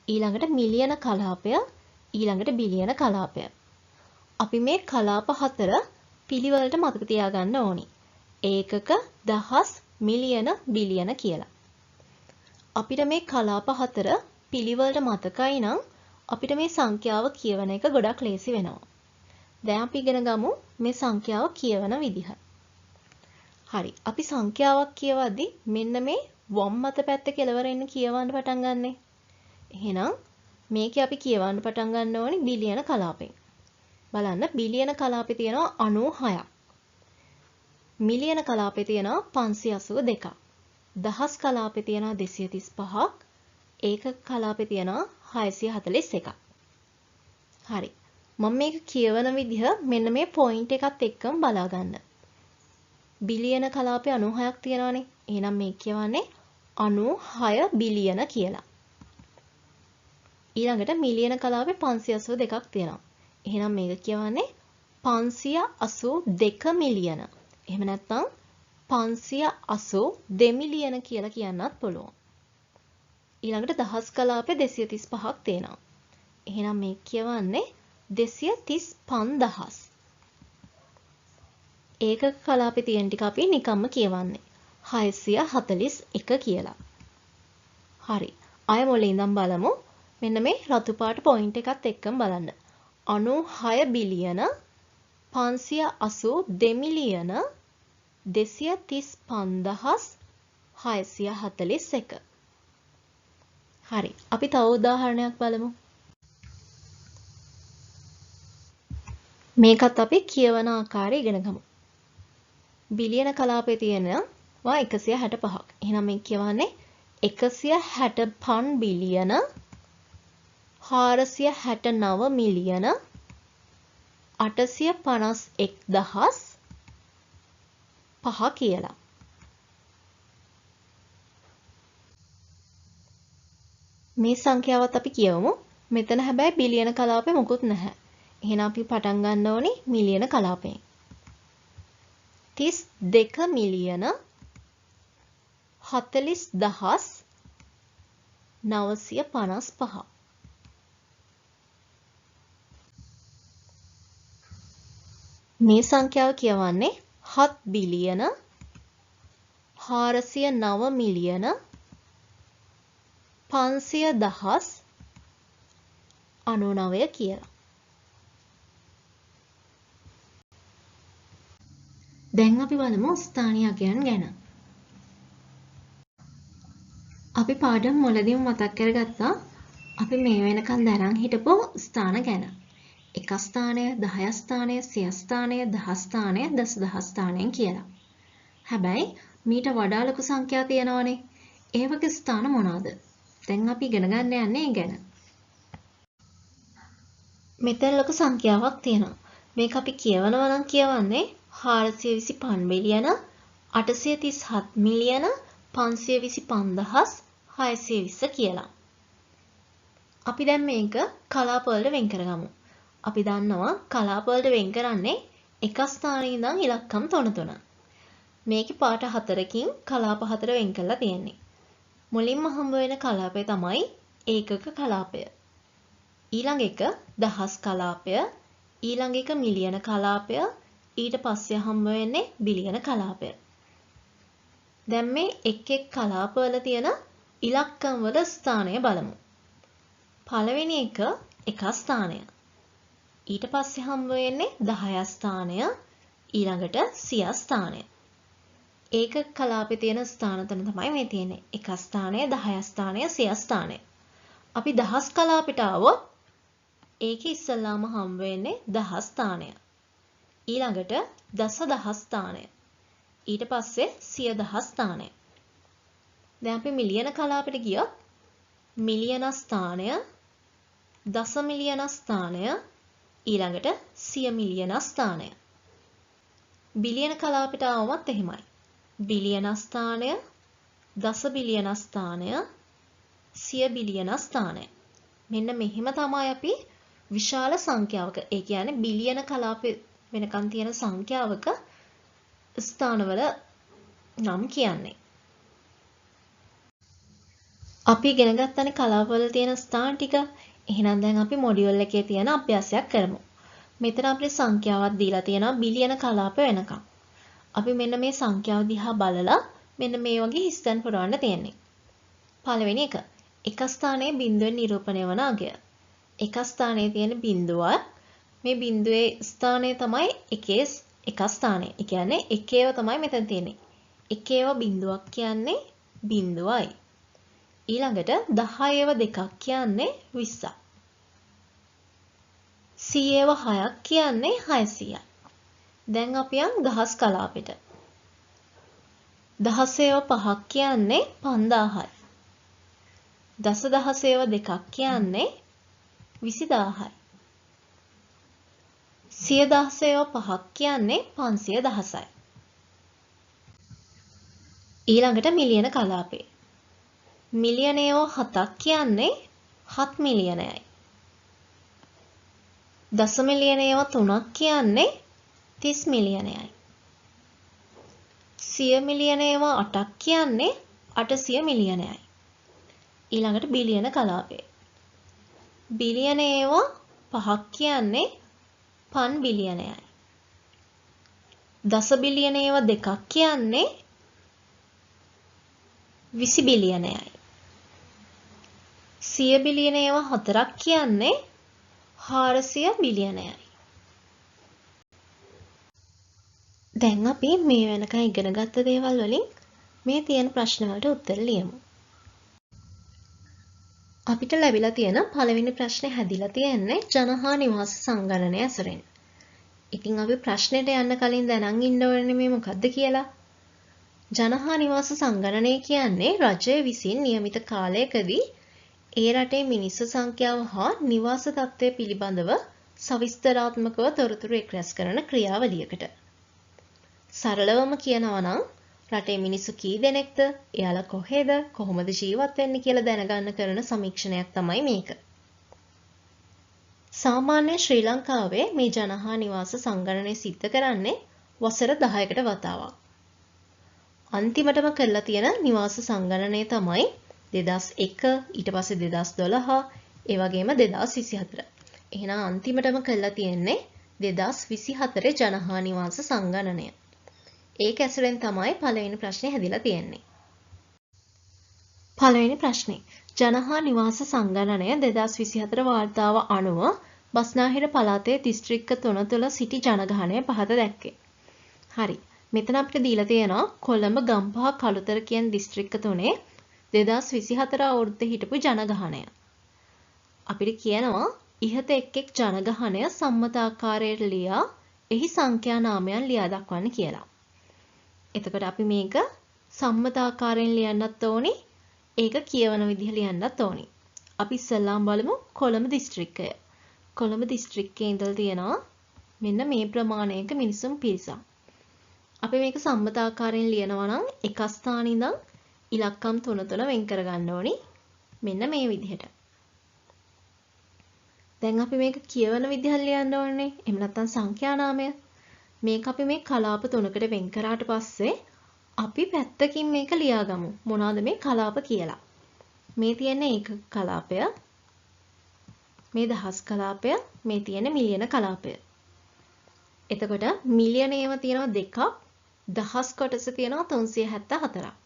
ඊළඟට මිලියන කලාපය. ඊළඟට බිලියන කලාපය. අපි මේ කලාප 4 පිළිවෙලට මතක තියාගන්න ඕනි. ඒකක, දහස්, මිලියන, බිලියන කියලා. අපිට මේ කලාප 4 පිළිවෙලට මතකයි නම් අපිට මේ සංඛ්‍යාව කියවන එක ගොඩක් ලේසි වෙනවා. දැන් අපි ඉගෙන ගමු මේ සංඛ්‍යාව කියවන විදිහ. හරි. අපි සංඛ්‍යාවක් කියවද්දි මෙන්න මේ වම් අත පැත්ත කෙළවරෙන් කියවන්න පටන් ගන්නෙ. එහෙනම් මේකේ අපි කියවන්න පටන් ගන්න ඕනි බිලියන කලාපෙන්. බලන්න බිලියන කලාපේ තියෙනවා 96ක්. මිලියන කලාපේ තියෙනවා 582ක්. දහස් කලාපේ තියෙනවා 235ක්. ඒකක කලාපේ තියෙනවා 641ක්. හරි. මම මේක කියවන විදිහ මෙන්න මේ පොයින්ට් එකත් එක්කම බලා ගන්න. බිලියන කලාපේ 96ක් තියෙනවානේ. එහෙනම් මේ කියවන්නේ 96 බිලියන කියලා. ඊළඟට මිලියන කලාපේ 582ක් තියෙනවා. එහෙනම් මේක කියවන්නේ 582 මිලියන. එහෙම නැත්නම් 582 මිලියන කියලා කියන්නත් පුළුවන්. ඊළඟට දහස් කලාපේ 235ක් තියෙනවා. එහෙනම් මේක කියවන්නේ 235000. ඒකක කලාපේ තියෙන ටික අපි නිකම්ම කියවන්නේ 641 කියලා. හරි. අය මොලේ ඉඳන් බලමු. මෙන්න මේ රතු පාට පොයින්ට් එකත් එක්කම බලන්න. 96 බිලියන 582 මිලියන 235641. හරි. අපි තව උදාහරණයක් බලමු. මේකත් අපි කියවන ආකාරය ඉගෙන ගමු. බිලියන කලාපේ තියෙනවා 165ක්. එහෙනම් මේ කියවන්නේ 165 බිලියන 469 මිලියන 851,005 කියලා. මේ සංඛ්‍යාවත් අපි කියවමු. මෙතන හැබැයි බිලියන කලාපේ මොකුත් නැහැ. එහෙනම් අපි පටන් ගන්න ඕනි මිලියන කලාපයෙන්. 32 මිලියන 40,955. මේ සංඛ්‍යාව කියවන්නේ 7 බිලියන 409 මිලියන 500,99 කියලා. දැන් අපි බලමු ස්ථානීයකයන් ගැන. අපි පාඩම් මුලදීම මතක් කරගත්තා අපි මේ වෙනකන් දරන් හිටපු ස්ථාන ගැන. 1 ස්ථානය, 10 ස්ථානය, 100 ස්ථානය, 10 ස්ථානය, දසදහස් ස්ථානයෙන් කියලා. හැබැයි මීට වඩා ලොකු සංඛ්‍යා තියෙනවනේ. ඒ වගේ ස්ථාන මොනවාද? දැන් අපි ඉගෙන ගන්න යන්නේ ඒ ගැන. මෙතන ලොකු සංඛ්‍යාවක් තියෙනවා. මේක අපි කියවනවා නම් කියවන්නේ 425 බිලියන 837 මිලියන 525,620 කියලා. අපි දැන් මේක කලාප වලට වෙන් කරගමු. අපි දන්නවා කලාප වලට වෙන් කරන්නේ එක ස්ථානයේ ඉඳන් ඉලක්කම් 3 මේකේ පාට 4කින් කලාප 4 වෙන් කරලා තියෙන්නේ. මුලින්ම හම්බ වෙන කලාපය තමයි ඒකක කලාපය. ඊළඟ එක දහස් කලාපය, ඊළඟ එක මිලියන කලාපය, ඊට පස්සේ හම්බ වෙන්නේ බිලියන කලාපය. දැන් මේ එක් කලාප වල තියෙන ඉලක්කම් වල ස්ථානය බලමු. පළවෙනි එක 1 ස්ථානය. ඊට පස්සේ හම්බ වෙන්නේ 10 ස්ථානය, ඊළඟට 100 ස්ථානය. ඒකක කලාපේ තියෙන ස්ථාන තුන තමයි මේ තියෙන්නේ. 1 ස්ථානය, 10 ස්ථානය, 100 ස්ථානය. අපි දහස් කලාපයට ආවොත් ඒකේ ඉස්සල්ලාම හම්බ වෙන්නේ 10 ස්ථානය. ඊළඟට දසදහස් ස්ථානය. ඊට පස්සේ 100,000 ස්ථානය. දැන් අපි මිලියන කලාපයට ගියොත් මිලියන ස්ථානය, දස මිලියන ස්ථානය, ඊළඟට 100 මිලියන ස්ථානය. බිලියන කලාපයට ආවමත් එහෙමයි. බිලියන ස්ථානය, දස බිලියන ස්ථානය, සිය බිලියන ස්ථානය. මෙන්න මෙහෙම තමයි අපි විශාල සංඛ්‍යාවක, ඒ කියන්නේ බිලියන කලාප වෙනකන් තියෙන සංඛ්‍යාවක ස්ථානවල නම් කියන්නේ. අපි ඉගෙන ගත්තනේ කලාපවල තියෙන ස්ථාන ටික. එහෙනම් දැන් අපි මොඩියුල් එකේ තියෙන අභ්‍යාසයක් කරමු. මෙතන අපිට සංඛ්‍යාවක් දීලා තියෙනවා බිලියන කලාප වෙනකම්. අපි මෙන්න මේ සංඛ්‍යාව දිහා බලලා මෙන්න මේ වගේ හිස්තැන් පුරවන්න තියෙන්නේ. පළවෙනි එක. එක ස්ථානයේ බිඳුවෙන් නිරූපණය වන අගය. එක ස්ථානයේ තියෙන බිඳුවක්. මේ බිඳුවේ ස්ථානය තමයි එකේ එක ස්ථානය. ඒ කියන්නේ එකේව තමයි මෙතන තියෙන්නේ. එකේව බිඳුවක් කියන්නේ බිඳුවයි. ඊළඟට 10ව දෙකක් කියන්නේ 20ක්. 100ව 6ක් කියන්නේ 600යි. දැන් අපි යන් දහස් කලාපෙට. 16ව 5ක් කියන්නේ 5000යි. දසදහසේව දෙකක් කියන්නේ 20000යි. 100,000ව 5ක් කියන්නේ 500,000යි. ඊළඟට මිලියන කලාපේ. මිලියනයව 7ක් කියන්නේ 7 මිලියනයයි. දස මිලියනයව 3ක් කියන්නේ 30 මිලියනයයි. 100 මිලියනයව 8ක් කියන්නේ 800 මිලියනයයි. ඊළඟට බිලියන කලාපය. බිලියනයව 5ක් කියන්නේ 5 බිලියනයයි. දස බිලියනයව 2ක් කියන්නේ 20 බිලියනයයි. 100 බිලියනයව 4ක් කියන්නේ 400 බිලියනයයි. දැන් අපි මේ වෙනකන් ඉගෙන ගත්ත දේවල් වලින් මේ තියෙන ප්‍රශ්න වලට උත්තර ලියමු. අපිට ලැබිලා තියෙන පළවෙනි ප්‍රශ්නේ හැදිලා තියෙන්නේ ජන හා නිවාස සංගණනය ඇසුරෙන්. ඉතින් අපි ප්‍රශ්නෙට යන්න කලින් දැනන් ඉන්න ඕනේ මේ මොකද්ද කියලා. ජන හා නිවාස සංගණනය කියන්නේ රජය විසින් નિયમિત කාලයකදී ඒ රටේ මිනිස්සු සංඛ්‍යාව හා නිවාස තත්ත්වය පිළිබඳව සවිස්තරාත්මකව තොරතුරු එක්රැස් කරන ක්‍රියාවලියකට. සරලවම කියනවා නම් රටේ මිනිස්සු කී දෙනෙක්ද, එයාලා කොහෙද, කොහොමද ජීවත් වෙන්නේ කියලා දැනගන්න කරන සමීක්ෂණයක් තමයි මේක. සාමාන්‍ය ශ්‍රී ලංකාවේ මේ ජන හා නිවාස සංගණනය සිද්ධ කරන්නේ වසර 10කට වතාවක්. අන්තිමටම කරලා තියෙන නිවාස සංගණනය තමයි 2001, ඊට පස්සේ 2012, ඒ වගේම 2024. එහෙනම් අන්තිමටම කරලා තියෙන්නේ 2024 ජන හා නිවාස සංගණනය. ඒක ඇසුරෙන් තමයි පළවෙනි ප්‍රශ්නේ හැදිලා තියෙන්නේ. පළවෙනි ප්‍රශ්නේ. ජන හා නිවාස සංගණනය 2024 වාර්තාව අනුව බස්නාහිර පළාතේ දිස්ත්‍රික්ක 3 තුළ සිටි ජනගහනය පහත දැක්වේ. හරි. මෙතන අපිට දීලා තියෙනවා කොළඹ, ගම්පහ, කළුතර කියන දිස්ත්‍රික්ක 3 2024 අවුරුද්දේ හිටපු ජනගහනය. අපිට කියනවා ඉහත එක් ජනගහනය සම්මත ආකාරයට ලියා එහි සංඛ්‍යා නාමයන් ලියා දක්වන්න කියලා. එතකොට අපි මේක සම්මත ආකාරයෙන් ලියන්නත් ඕනි. ඒක කියවන විදිහ ලියන්නත් ඕනි. අපි ඉස්සෙල්ලාම බලමු කොළඹ දිස්ත්‍රික්කය. කොළඹ දිස්ත්‍රික්කයේ ඉඳලා තියෙනවා මෙන්න මේ ප්‍රමාණයක මිනිසුන් පිරිසක්. අපි මේක සම්මත ආකාරයෙන් ලියනවා නම් එක ස්ථාන ඉඳන් ඉලක්කම් 3 තුන වෙන් කරගන්න ඕනි. මෙන්න මේ විදිහට. දැන් අපි මේක කියවන විදිහ ලියන්න ඕනේ. එහෙම නැත්නම් සංඛ්‍යා නාමය. මේක අපි මේ කලාප 3කට වෙන් කරාට පස්සේ අපි පැත්තකින් මේක ලියාගමු. මොනවාද මේ කලාප කියලා. මේ තියෙන ඒක කලාපය, මේ දහස් කලාපය, මේ තියෙන මිලියන කලාපය. එතකොට මිලියනේව තියෙනවා දෙකක්, දහස් කොටස තියෙනවා 374ක්.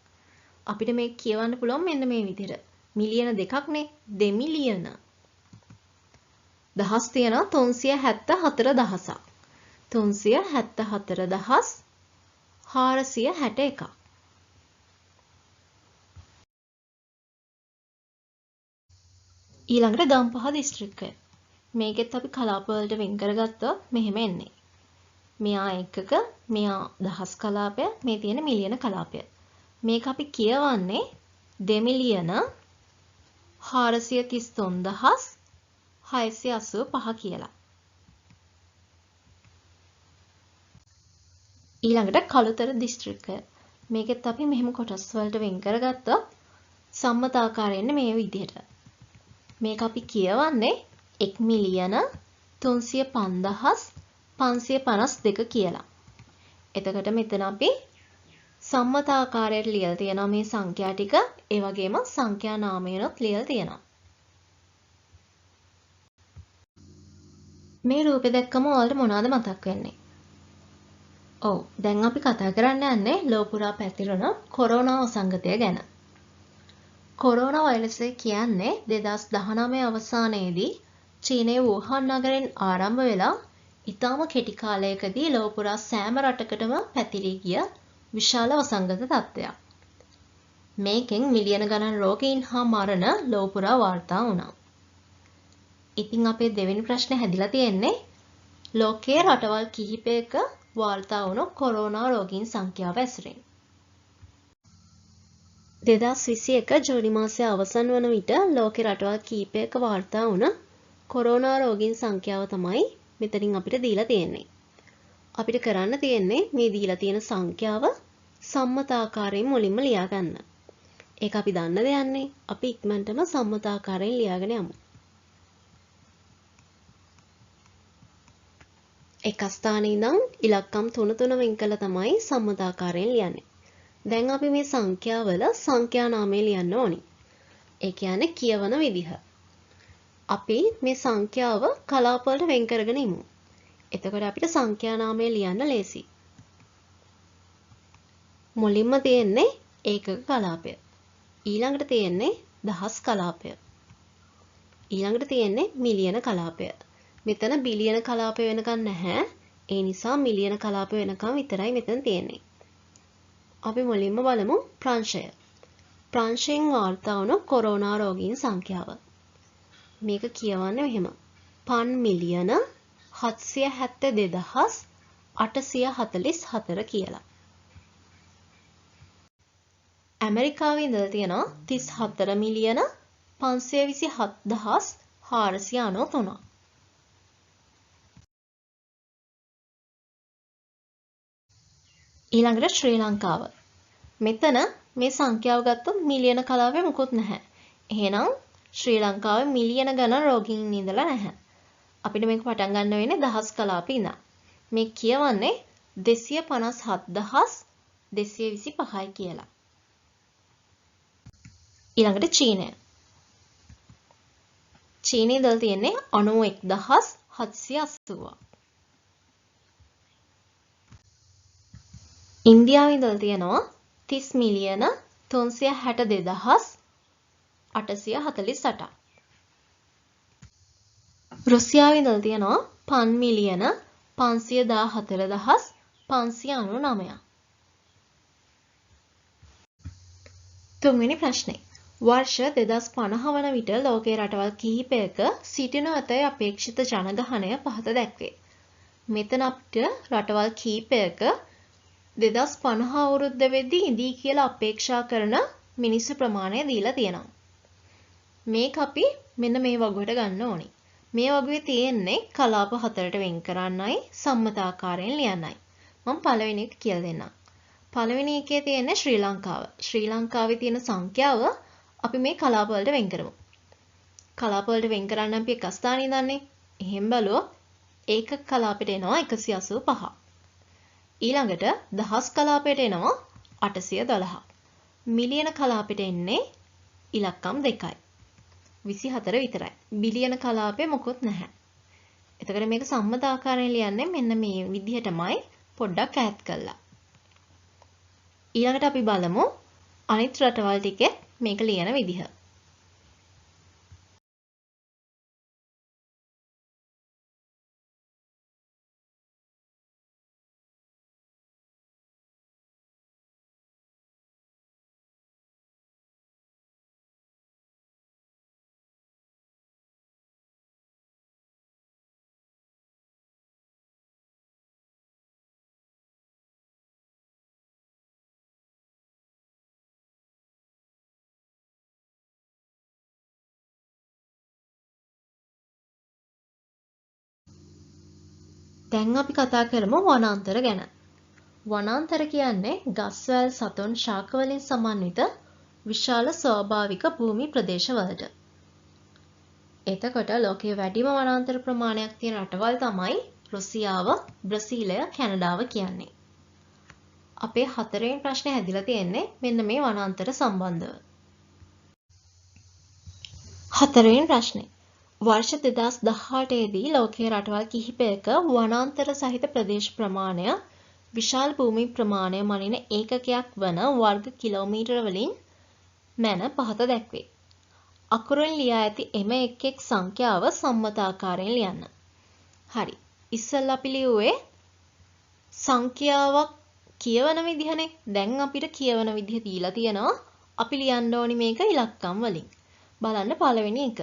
අපිට මේක කියවන්න පුළුවන් මෙන්න මේ විදිහට. මිලියන දෙකක්නේ, දෙමිලියන. දහස් තියෙනවා 374,000ක්. 374,461. ඊළඟට ගම්පහ දිස්ත්‍රික්කය. මේකෙත් අපි කලාප වලට වෙන් කරගත්තොත් මෙහෙම එන්නේ. මෙයා එකක, මෙයා දහස් කලාපය, මේ තියෙන මිලියන කලාපය. මේක අපි කියවන්නේ දෙමිලියන 433,685 කියලා. ඊළඟට කළුතර දිස්ත්‍රික්කය. මේකෙත් අපි මෙහෙම කොටස් වලට වෙන් කරගත්තොත් සම්මතාකාරයෙන් මේ විදිහට. මේක අපි කියවන්නේ 1,305,552 කියලා. එතකොට මෙතන අපි සම්මතාකාරයට ලියලා තියෙනවා මේ සංඛ්‍යා ටික. ඒ වගේම සංඛ්‍යා නාමයෙන්ත් ලියලා තියෙනවා. මේ රූපේ දැක්කම ඔයාලට මොනවද මතක් වෙන්නේ? ඔව්, දැන් අපි කතා කරන්න යන්නේ ලෝපුරා පැතිරුණ කොරෝනා වසංගතය ගැන. කොරෝනා වෛරසය කියන්නේ 2019 අවසානයේදී චීනයේ වුහාන් නගරෙන් ආරම්භ වෙලා ඉතාම කෙටි කාලයකදී ලෝපුරා සෑම රටකටම පැතිරී ගිය විශාල වසංගත තත්ත්වයක්. මේකෙන් මිලියන ගණන් රෝගීන් හා මරණ ලෝපුරා වාර්තා වුණා. ඉතින් අපේ දෙවෙනි ප්‍රශ්නේ හැදිලා තියෙන්නේ ලෝකයේ රටවල් කිහිපයක වාර්තා වුණු කොරෝනා රෝගීන් සංඛ්‍යාව ඇසුරින්. 2021 ජූනි මාසයේ අවසන් වන විට ලෝකේ රටවල් කිහිපයක වාර්තා වුණ කොරෝනා රෝගීන් සංඛ්‍යාව තමයි මෙතනින් අපිට දීලා තියෙන්නේ. අපිට කරන්න තියෙන්නේ මේ දීලා තියෙන සංඛ්‍යාව සම්මතාකාරයෙන් මුලින්ම ලියා ගන්න. ඒක අපි දන්න දෙයන්නේ. අපි ඉක්මනටම සම්මතාකාරයෙන් ලියාගෙන යමු. එක ස්ථානයේ ඉඳන් ඉලක්කම් 3 වෙන් කළා තමයි සම්මතාකාරයෙන් ලියන්නේ. දැන් අපි මේ සංඛ්‍යාවල සංඛ්‍යා නාමය ලියන්න ඕනි. ඒ කියන්නේ කියවන විදිහ. අපි මේ සංඛ්‍යාව කලාප වලට වෙන් කරගෙන ඉමු. එතකොට අපිට සංඛ්‍යා නාමය ලියන්න ලේසි. මුලින්ම තියෙන්නේ ඒකක කලාපය. ඊළඟට තියෙන්නේ දහස් කලාපය. ඊළඟට තියෙන්නේ මිලියන කලාපය. මෙතන බිලියන කලාපය වෙනකන් නැහැ. ඒ නිසා මිලියන කලාපය වෙනකන් විතරයි මෙතන තියෙන්නේ. අපි මුලින්ම බලමු ප්‍රංශය. ප්‍රංශයෙන් වාර්තා වුණු කොරෝනා රෝගීන් සංඛ්‍යාව. මේක කියවන්නේ මෙහෙම. 5,728,844 කියලා. ඇමරිකාවේ ඉඳලා තියෙනවා 34,527,493. ඊළඟට ශ්‍රී ලංකාව. මෙතන මේ සංඛ්‍යාව ගත්තොත් මිලියන කලාපේ මොකුත් නැහැ. එහෙනම් ශ්‍රී ලංකාවේ මිලියන ගණන් රෝගීන් ඉඳලා නැහැ. අපිට මේක පටන් ගන්න වෙන්නේ දහස් කලාපේ ඉඳන්. මේ කියවන්නේ 257,225යි කියලා. ඊළඟට චීනය. චීනයේ ඉඳලා තියෙන්නේ 91,780ක්. ඉන්දියාවේ ඉඳලා තියෙනවා 30,362,848ක්. රුසියාවේ ඉඳලා තියෙනවා 5,514,599ක්. තුන්වෙනි ප්‍රශ්නේ. වර්ෂ 2050 වන විට ලෝකයේ රටවල් කිහිපයක සිටිනු ඇතැයි අපේක්ෂිත ජනගහනය පහත දැක්වේ. මෙතන අපිට රටවල් කිහිපයක 2050 අවුරුද්ද වෙද්දී ඉඳී කියලා අපේක්ෂා කරන මිනිස්සු ප්‍රමාණය දීලා තියෙනවා. මේක අපි මෙන්න මේ වගුවට ගන්න ඕනි. මේ වගුවේ තියෙන්නේ කලාප 4ට වෙන් කරන්නයි සම්මතාකාරයෙන් ලියන්නයි. මම පළවෙනි එක කියලා දෙන්නම්. පළවෙනි එකේ තියෙන්නේ ශ්‍රී ලංකාව. ශ්‍රී ලංකාවේ තියෙන සංඛ්‍යාව අපි මේ කලාප වලට වෙන් කරමු. කලාප වලට වෙන් කරන්න අපි එක ස්ථානෙ ඉඳන්නේ. එහෙන් බලුවොත් ඒකක කලාපෙට එනවා 185. ඊළඟට දහස් කලාපයට එනවා 812. මිලියන කලාපෙට එන්නේ ඉලක්කම් 2යි. 24 විතරයි. බිලියන කලාපේ මොකුත් නැහැ. එතකොට මේක සම්මත ආකාරයෙන් ලියන්නේ මෙන්න මේ විදිහටමයි පොඩ්ඩක් ඈත් කළා. ඊළඟට අපි බලමු අනිත් රටවල් ටිකේ මේක ලියන විදිහ. දැන් අපි කතා කරමු වනාන්තර ගැන. වනාන්තර කියන්නේ ගස්වැල් සතුන් ශාක වලින් සමන්විත විශාල ස්වාභාවික භූමි ප්‍රදේශවලට. එතකොට ලෝකයේ වැඩිම වනාන්තර ප්‍රමාණයක් තියෙන රටවල් තමයි රුසියාව, බ්‍රසීලය, කැනඩාව කියන්නේ. අපේ හතරවෙනි ප්‍රශ්නේ හැදිලා තියෙන්නේ මෙන්න මේ වනාන්තර සම්බන්ධව. හතරවෙනි ප්‍රශ්නේ. වර්ෂ 2018 දී ලෝකයේ රටවල් කිහිපයක වනාන්තර සහිත ප්‍රදේශ ප්‍රමාණය විශාල භූමි ප්‍රමාණය මනින ඒකකයක් වන වර්ග කිලෝමීටර වලින් මැන පහත දැක්වේ. අකුරෙන් ලියා ඇති එම එක් සංඛ්‍යාව සම්මත ආකාරයෙන් ලියන්න. හරි. ඉස්සෙල්ලා අපි ලියුවේ සංඛ්‍යාවක් කියවන විදිහනේ. දැන් අපිට කියවන විදිහ දීලා තියෙනවා. අපි ලියන්න ඕනි මේක ඉලක්කම් වලින්. බලන්න පළවෙනි එක.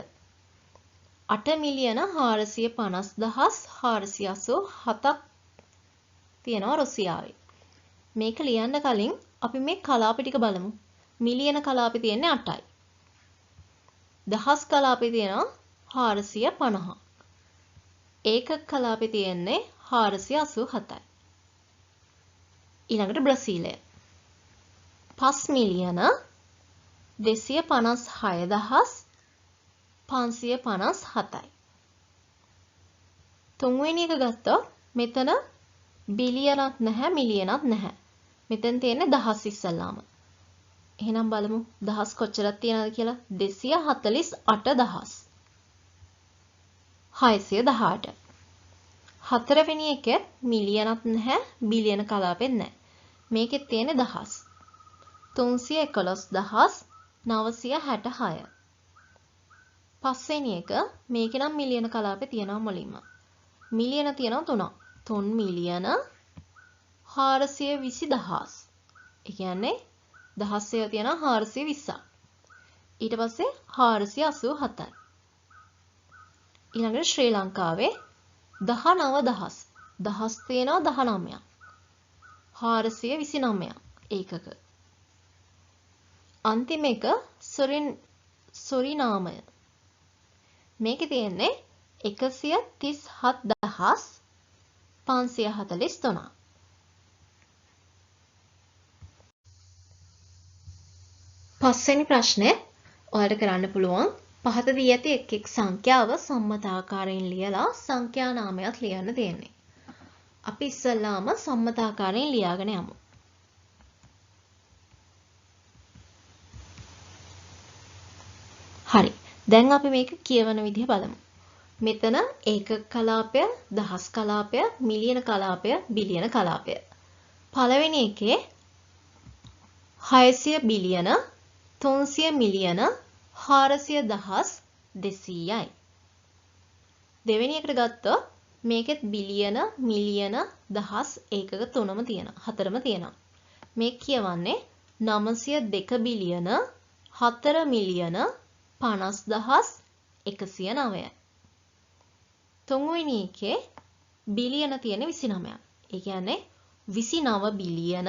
8,450,487ක් තියෙනවා රුසියාවේ. මේක ලියන්න කලින් අපි මේ කලාප ටික බලමු. මිලියන කලාපේ තියෙන්නේ 8යි. දහස් කලාපේ තියෙනවා 450ක්. ඒකක කලාපේ තියෙන්නේ 487යි. ඊළඟට බ්‍රසීලය. 5,256,557යි. තුන්වෙනි එක ගත්තොත් මෙතන බිලියනක් නැහැ, මිලියනක් නැහැ. මෙතන තියෙන්නේ දහස් ඉස්සල්ලාම. එහෙනම් බලමු දහස් කොච්චරක් තියනවද කියලා. 248,618. හතරවෙනි එකේ මිලියනක් නැහැ, බිලියන කලාපෙත් නැහැ. මේකෙත් තියෙන්නේ දහස්. 311,966. පස්වෙනි එක මේකේ නම් මිලියන කලාපේ තියෙනවා මුලින්ම. මිලියන තියෙනවා 3ක්. 3,420,000. ඒ කියන්නේ දහස් ඒවා තියෙනවා 420ක්. ඊට පස්සේ 487යි. ඊළඟට ශ්‍රී ලංකාවේ 19,000. දහස් තියෙනවා 19ක්. 429ක් ඒකක. අන්තිම එක සුරිනාමය. මේකේ තියෙන්නේ 137,543. පස්වෙනි ප්‍රශ්නේ ඔයාලට කරන්න පුළුවන් පහත දී ඇති එක් සංඛ්‍යාව සම්මත ආකාරයෙන් ලියලා සංඛ්‍යා නාමයක් ලියන්න තියෙන්නේ. අපි ඉස්සල්ලාම සම්මත ආකාරයෙන් ලියාගෙන යමු. හරි. දැන් අපි මේක කියවන විදිහ බලමු. මෙතන ඒකක කලාපය, දහස් කලාපය, මිලියන කලාපය, බිලියන කලාපය. පළවෙනි එකේ 600 බිලියන, 300 මිලියන, 400,000, 200යි. දෙවෙනි එකට ගත්තොත් මේකෙත් බිලියන, මිලියන, දහස් ඒකක තුනම තියෙනවා. හතරම තියෙනවා. මේක කියවන්නේ 902 බිලියන, 4 මිලියන, 50,109යි. තුන්වෙනි එකේ බිලියන තියෙන 29ක්. ඒ කියන්නේ 29 බිලියන,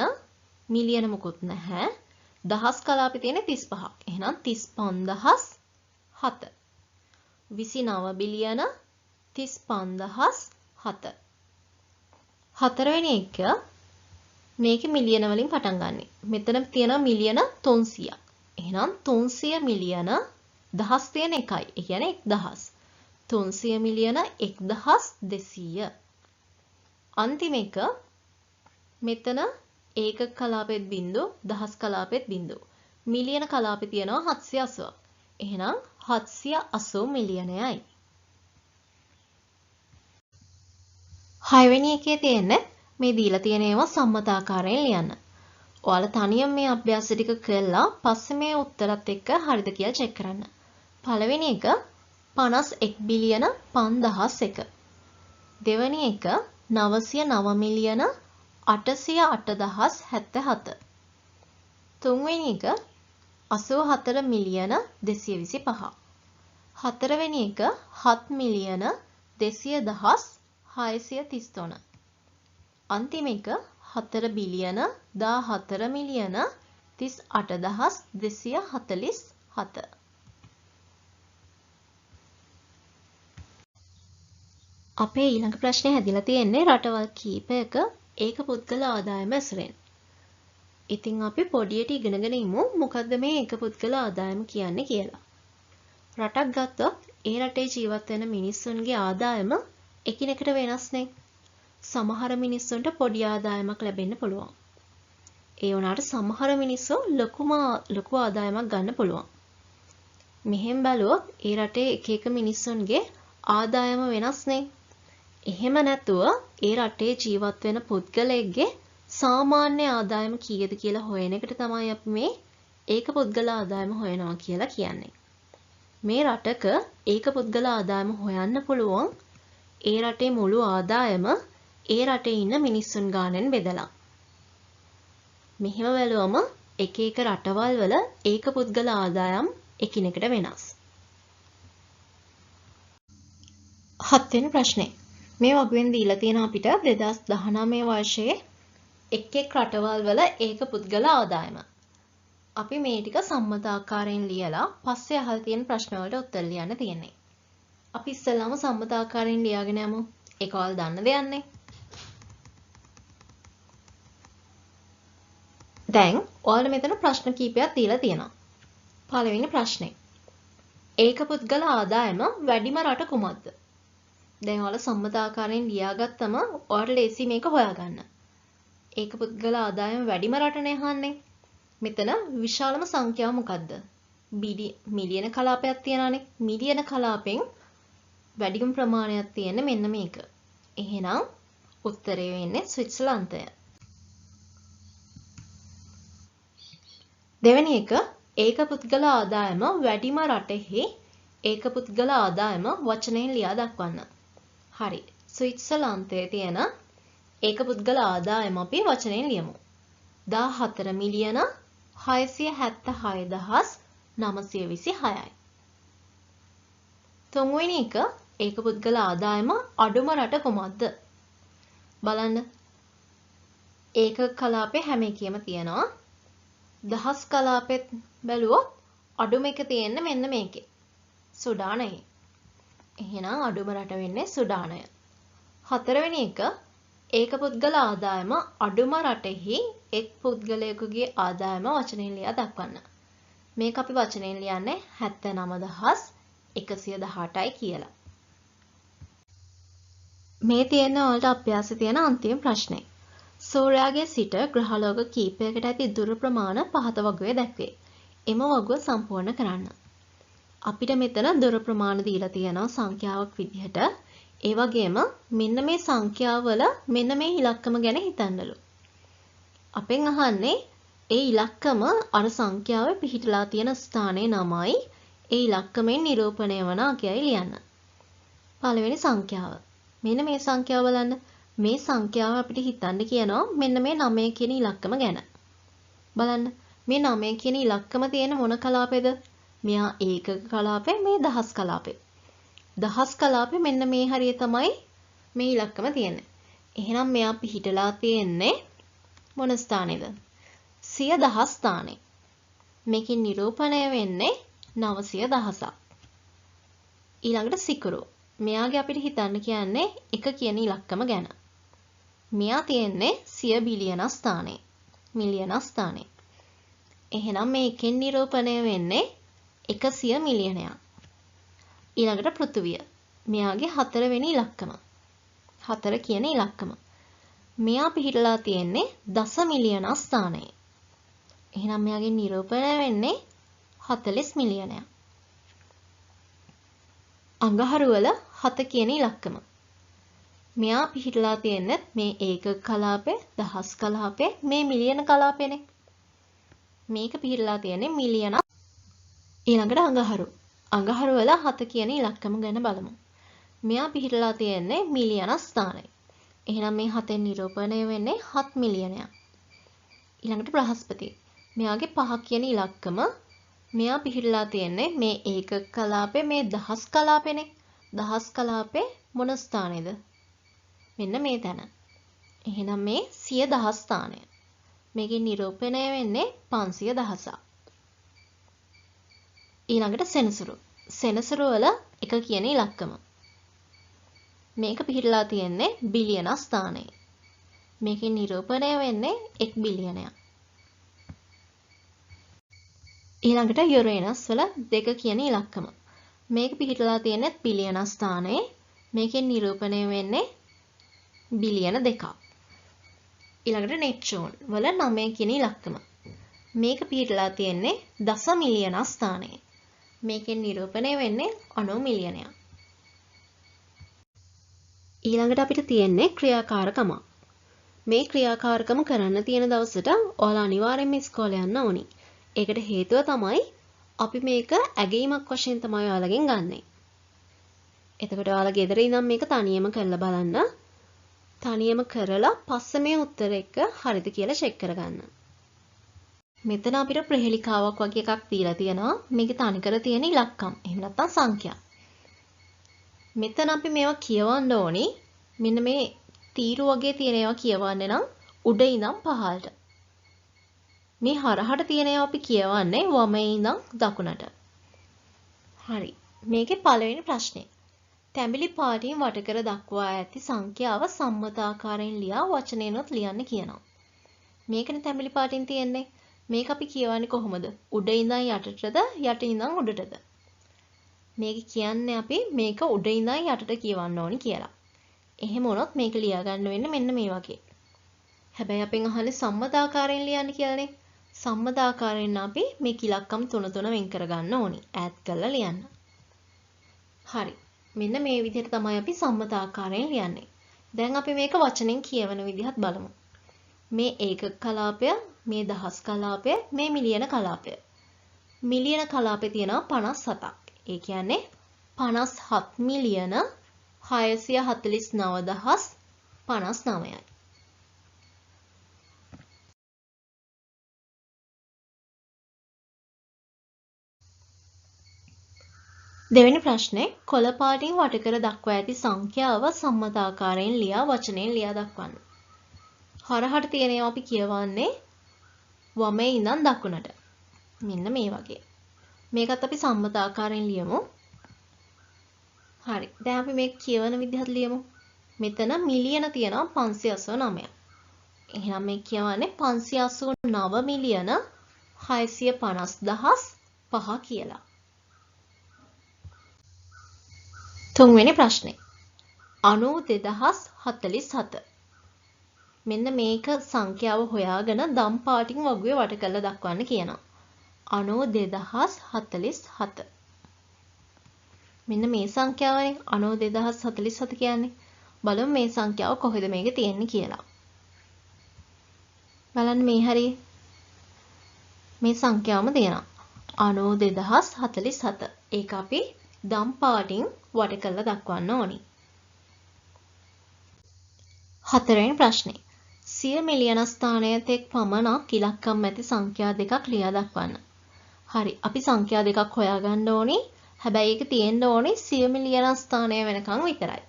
මිලියන මොකුත් නැහැ. දහස් කලාපේ තියෙන 35ක්. එහෙනම් 35,007. 29 බිලියන 35,007. හතරවෙනි එක මේකේ මිලියන වලින් පටන් ගන්නෙ. මෙතන තියෙනවා මිලියන 300ක්. එහෙනම් 300 මිලියන දහස් තියෙන එකයි. ඒ කියන්නේ 1000. 300 මිලියන 1200. අන්තිම එක මෙතන ඒකක කලාපෙත් බිංදු, දහස් කලාපෙත් බිංදු. මිලියන කලාපේ තියෙනවා 780ක්. එහෙනම් 780 මිලියනයයි. හයවෙනි එකේ තියෙන්නේ මේ දීලා තියෙන ඒවා සම්මත ආකාරයෙන් ලියන්න. ඔයාලා තනියම මේ අභ්‍යාස ටික කරලා පස්සේ මේ උත්තරත් එක්ක හරිද කියලා චෙක් කරන්න. පළවෙනි එක 51 බිලියන 5001. දෙවෙනි එක 909 මිලියන 808,077. තුන්වෙනි එක 84 මිලියන 225. හතරවෙනි එක 7 මිලියන 200,633. අන්තිම එක 4 බිලියන 14 මිලියන 38,247. අපේ ඊළඟ ප්‍රශ්නේ හැදිලා තියෙන්නේ රටවල් කීපයක ඒක පුද්ගල ආදායම ඇසුරෙන්. ඉතින් අපි පොඩියට ඉගෙනගෙන ඉමු මොකද්ද මේ ඒක පුද්ගල ආදායම කියන්නේ කියලා. රටක් ගත්තොත් ඒ රටේ ජීවත් වෙන මිනිස්සුන්ගේ ආදායම එකිනෙකට වෙනස්නේ. සමහර මිනිස්සුන්ට පොඩි ආදායමක් ලැබෙන්න පුළුවන්. ඒ වුණාට සමහර මිනිස්සු ලොකු ආදායමක් ගන්න පුළුවන්. මෙහෙම බැලුවොත් ඒ රටේ එක එක මිනිස්සුන්ගේ ආදායම වෙනස්නේ. එහෙම නැතුව ඒ රටේ ජීවත් වෙන පුද්ගලයෙක්ගේ සාමාන්‍ය ආදායම කීයද කියලා හොයන එකට තමයි අපි මේ ඒක පුද්ගල ආදායම හොයනවා කියලා කියන්නේ. මේ රටක ඒක පුද්ගල ආදායම හොයන්න පුළුවන් ඒ රටේ මුළු ආදායම ඒ රටේ ඉන්න මිනිස්සුන් ගානෙන් බෙදලා. මෙහෙම බැලුවම එක එක රටවල් වල ඒක පුද්ගල ආදායම් එකිනෙකට වෙනස්. 7 වෙනි ප්‍රශ්නේ. මේ වගුවෙන් දීලා තියෙන අපිට 2019 වර්ෂයේ එක් එක් රටවල් වල ඒක පුද්ගල ආදායම. අපි මේ ටික සම්මත ආකාරයෙන් ලියලා පස්සේ අහලා තියෙන ප්‍රශ්න වලට උත්තර ලියන්න තියෙන්නේ. අපි ඉස්සෙල්ලාම සම්මත ආකාරයෙන් ලියාගෙන යමු. ඒක ඔයාලා දන්න දෙයක්නේ. දැන් ඔයාලා මෙතන ප්‍රශ්න කීපයක් දීලා තියෙනවා. පළවෙනි ප්‍රශ්නේ. ඒක පුද්ගල ආදායම වැඩිම රට කුමක්ද? දැන් ඔයාලා සම්මත ආකාරයෙන් ලියාගත්තම ඔයාලා ලේසි මේක හොයාගන්න. ඒක පුද්ගල ආදායම වැඩිම රටනේ අහන්නේ. මෙතන විශාලම සංඛ්‍යාව මොකද්ද? මිලියන කලාපයක් තියනවානේ. මිලියන කලාපෙන් වැඩිම ප්‍රමාණයක් තියෙන්නේ මෙන්න මේක. එහෙනම් උත්තරය වෙන්නේ ස්විට්සර්ලන්තය. දෙවෙනි එක ඒක පුද්ගල ආදායම වැඩිම රටෙහි ඒක පුද්ගල ආදායම වචනයෙන් ලියා දක්වන්න. හරි. ස්විට්සර්ලන්තයේ තියෙන ඒක පුද්ගල ආදායම අපි වචනයෙන් ලියමු. 14 මිලියන 676,926යි. තුන්වෙනි එක ඒක පුද්ගල ආදායම අඩුම රට කොහොමද? බලන්න. ඒක කලාපේ හැම එකෙම තියෙනවා. දහස් කලාපෙත් බැලුවොත් අඩුම එක තියෙන්නේ මෙන්න මේකේ. සුඩානයේ. එහෙනම් අඩුම රට වෙන්නේ සුඩානය. හතරවෙනි එක ඒක පුද්ගල ආදායම අඩුම රටෙහි එක් පුද්ගලයෙකුගේ ආදායම වචනයෙන් ලියා දක්වන්න. මේක අපි වචනයෙන් ලියන්නේ 79,118යි කියලා. මේ තියෙන ඔයාලට අභ්‍යාසයේ තියෙන අන්තිම ප්‍රශ්නේ. සූර්යාගේ සිට ග්‍රහලෝක කීපයකට ඇති දුර ප්‍රමාණ පහත වගුවේ දැක්වේ. එම වගුව සම්පූර්ණ කරන්න. අපිට මෙතන දුර ප්‍රමාණ දීලා තියෙනවා සංඛ්‍යාවක් විදිහට. ඒ වගේම මෙන්න මේ සංඛ්‍යාවල මෙන්න මේ ඉලක්කම ගැන හිතන්නලු. අපෙන් අහන්නේ ඒ ඉලක්කම අර සංඛ්‍යාවේ පිහිටලා තියෙන ස්ථානයේ නමයි ඒ ඉලක්කමෙන් නිරූපණය වන අගයයි ලියන්න. පළවෙනි සංඛ්‍යාව. මෙන්න මේ සංඛ්‍යාව බලන්න. මේ සංඛ්‍යාව අපිට හිතන්න කියනවා මෙන්න මේ 9 කියන ඉලක්කම ගැන. බලන්න මේ 9 කියන ඉලක්කම තියෙන මොන කලාපෙද? මෙයා ඒකක කලාපේ, මේ දහස් කලාපේ. දහස් කලාපේ මෙන්න මේ හරිය තමයි මේ ඉලක්කම තියෙන්නේ. එහෙනම් මෙයා පිහිටලා තියෙන්නේ මොන ස්ථානේද? 100,000 ස්ථානේ. මේකෙන් නිරූපණය වෙන්නේ 900,000ක්. ඊළඟට සිකුරු. මෙයාගේ අපිට හිතන්න කියන්නේ 1 කියන ඉලක්කම ගැන. මෙයා තියෙන්නේ 100 බිලියන ස්ථානේ. මිලියන ස්ථානේ. එහෙනම් මේකෙන් නිරූපණය වෙන්නේ 100 මිලියනයක්. ඊළඟට පෘථුවිය. මෙයාගේ 4 වෙනි ඉලක්කම. 4 කියන ඉලක්කම. මෙයා පිහිටලා තියෙන්නේ 10 මිලියන ස්ථානයේ. එහෙනම් මෙයාගේ නිරූපණය වෙන්නේ 40 මිලියනයක්. අඟහරු වල 7 කියන ඉලක්කම. මෙයා පිහිටලා තියෙන්නේ මේ ඒකක කලාපේ, දහස් කලාපේ, මේ මිලියන කලාපේනේ. මේක පිහිටලා තියෙන්නේ මිලියන. ඊළඟට අඟහරු. අඟහරු වල 7 කියන ඉලක්කම ගැන බලමු. මෙයා පිහිටලා තියෙන්නේ මිලියන ස්ථානයේ. එහෙනම් මේ 7න් නිරූපණය වෙන්නේ 7 මිලියනයක්. ඊළඟට බ්‍රහස්පති. මෙයාගේ 5 කියන ඉලක්කම. මෙයා පිහිටලා තියෙන්නේ මේ ඒකක කලාපේ, මේ දහස් කලාපේනේ. දහස් කලාපේ මොන ස්ථානේද? මෙන්න මේ තැන. එහෙනම් මේ 100,000 ස්ථානය. මේකේ නිරූපණය වෙන්නේ 500,000ක්. ඊළඟට සෙනසුරු. සෙනසුරු වල 1 කියන ඉලක්කම. මේක පිහිටලා තියෙන්නේ බිලියන ස්ථානයේ. මේකෙන් නිරූපණය වෙන්නේ 1 බිලියනයක්. ඊළඟට යුරේනස් වල 2 කියන ඉලක්කම. මේක පිහිටලා තියෙන්නේ බිලියන ස්ථානයේ. මේකෙන් නිරූපණය වෙන්නේ බිලියන 2ක්. ඊළඟට නෙප්චූන් වල 9 කියන ඉලක්කම. මේක පිහිටලා තියෙන්නේ දස මිලියන ස්ථානයේ. මේකෙන් නිරූපණය වෙන්නේ 90 මිලියනයක්. ඊළඟට අපිට තියෙන්නේ ක්‍රියාකාරකම. මේ ක්‍රියාකාරකම කරන්න තියෙන දවසට ඔයාලා අනිවාර්යෙන්ම ඉස්කෝලේ යන්න ඕනි. ඒකට හේතුව තමයි අපි මේක ඇගීමක් වශයෙන් තමයි ඔයාලගෙන් ගන්නෙ. එතකොට ඔයාලා ගෙදර ඉඳන් මේක තනියම කරලා බලන්න. තනියම කරලා පස්සේ මේ උත්තර එක හරිද කියලා චෙක් කරගන්න. මෙතන අපිට ප්‍රහෙලිකාවක් වගේ එකක් දීලා තියෙනවා. මේකේ තනිකර තියෙන ඉලක්කම්. එහෙම නැත්නම් සංඛ්‍යා. මෙතන අපි මේවා කියවන්න ඕනි. මෙන්න මේ තීරු වගේ තියෙන ඒවා කියවන්න නම් උඩ ඉඳන් පහළට. මේ හරහට තියෙන ඒවා අපි කියවන්නේ වමේ ඉඳන් දකුණට. හරි. මේකේ පළවෙනි ප්‍රශ්නේ. තැඹිලි පාටින් වට කර දක්වා ඇති සංඛ්‍යාව සම්මත ආකාරයෙන් ලියා වචනේනොත් ලියන්න කියනවා. මේකනේ තැඹිලි පාටින් තියෙන්නේ. මේක අපි කියවන්නේ කොහොමද? උඩ ඉඳන් යටටද යට ඉඳන් උඩටද? මේක කියන්නේ අපි මේක උඩ ඉඳන් යටට කියවන්න ඕනි කියලා. එහෙම වුණොත් මේක ලියා ගන්න වෙන්නේ මෙන්න මේ වගේ. හැබැයි අපෙන් අහන්නේ සම්මත ආකාරයෙන් ලියන්න කියලානේ. සම්මත ආකාරයෙන් අපි මේ ඉලක්කම් 3 වෙන් කර ගන්න ඕනි. ඈඩ් කරලා ලියන්න. හරි. මෙන්න මේ විදිහට තමයි අපි සම්මත ආකාරයෙන් ලියන්නේ. දැන් අපි මේක වචනෙන් කියවන විදිහත් බලමු. මේ ඒකක කලාපය, මේ දහස් කලාපය, මේ මිලියන කලාපය. මිලියන කලාපේ තියෙනවා 57ක්. ඒ කියන්නේ 57 මිලියන 649,059යි. දෙවෙනි ප්‍රශ්නේ කොළ පාටින් වට කර දක්වා ඇති සංඛ්‍යාව සම්මත ආකාරයෙන් ලියා වචනයෙන් ලියා දක්වන්න. හරහට තියෙන ඒවා අපි කියවන්නේ වමේ ඉඳන් දකුණට. මෙන්න මේ වගේ. මේකත් අපි සම්මත ආකාරයෙන් ලියමු. හරි. දැන් අපි මේක කියවන විදිහට ලියමු. මෙතන මිලියන තියෙනවා 589. එහෙනම් මේ කියවන්නේ 589 මිලියන 650,005 කියලා. තුන්වෙනි ප්‍රශ්නේ 92,047. මෙන්න මේක සංඛ්‍යාව හොයාගෙන දම් පාටින් වගුවේ වට කරලා දක්වන්න කියනවා. 92,047. මෙන්න මේ සංඛ්‍යාවනේ 92,047 කියන්නේ. බලමු මේ සංඛ්‍යාව කොහෙද මේකේ තියෙන්නේ කියලා. බලන්න මේ හරිය. මේ සංඛ්‍යාවම තියෙනවා. 92,047. ඒක අපි දම් පාටින් වට කරලා දක්වන්න ඕනි. හතරවෙනි ප්‍රශ්නේ. 100 මිලියන ස්ථානයට එක් පමණක් ඉලක්කම් ඇති සංඛ්‍යා දෙකක් ලියා දක්වන්න. හරි. අපි සංඛ්‍යා දෙකක් හොයාගන්න ඕනි. හැබැයි ඒක තියෙන්න ඕනි 100 මිලියන ස්ථානය වෙනකන් විතරයි.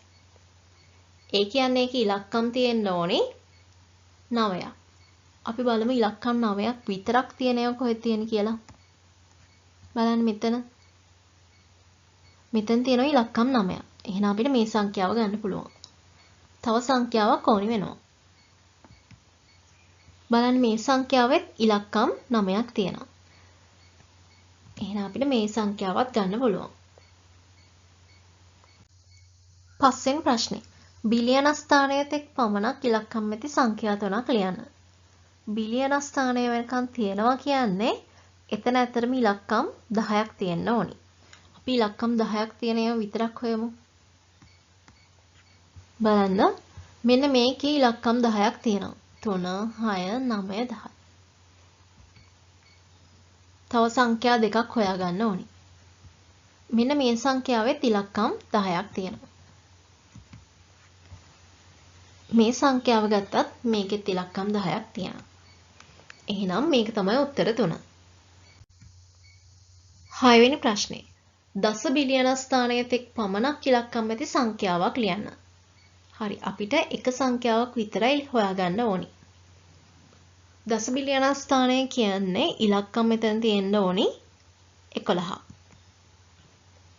ඒ කියන්නේ ඒක ඉලක්කම් තියෙන්න ඕනි 9ක්. අපි බලමු ඉලක්කම් 9ක් විතරක් තියෙන ඒවා කොහෙද තියෙන්නේ කියලා. බලන්න මෙතන. මෙතන තියෙනවා ඉලක්කම් 9ක්. එහෙනම් අපිට මේ සංඛ්‍යාව ගන්න පුළුවන්. තව සංඛ්‍යාවක් ඕනි වෙනවා. බලන්න මේ සංඛ්‍යාවෙත් ඉලක්කම් 9ක් තියෙනවා. එහෙනම් අපිට මේ සංඛ්‍යාවත් ගන්න පුළුවන්. පස්වෙනි ප්‍රශ්නේ. බිලියන ස්ථානයට එක් පමණක් ඉලක්කම් ඇති සංඛ්‍යා 3ක් ලියන්න. බිලියන ස්ථානය වෙනකන් තියෙනවා කියන්නේ එතන ඇතරම ඉලක්කම් 10ක් තියෙන්න ඕනි. අපි ඉලක්කම් 10ක් තියෙන ඒවා විතරක් හොයමු. බලන්න මෙන්න මේකේ ඉලක්කම් 10ක් තියෙනවා. 3, 6, 9, 10. තව සංඛ්‍යා දෙකක් හොයාගන්න ඕනි. මෙන්න මේ සංඛ්‍යාවෙත් ඉලක්කම් 10ක් තියෙනවා. මේ සංඛ්‍යාව ගත්තත් මේකෙත් ඉලක්කම් 10ක් තියෙනවා. එහෙනම් මේක තමයි උත්තර 3. 6 වෙනි ප්‍රශ්නේ. දස බිලියන ස්ථානයට එක් පමණක් ඉලක්කම් ඇති සංඛ්‍යාවක් ලියන්න. හරි. අපිට එක සංඛ්‍යාවක් විතරයි හොයාගන්න ඕනි. දස බිලියන ස්ථානය කියන්නේ ඉලක්කම් මෙතන තියෙන්න ඕනි 11ක්.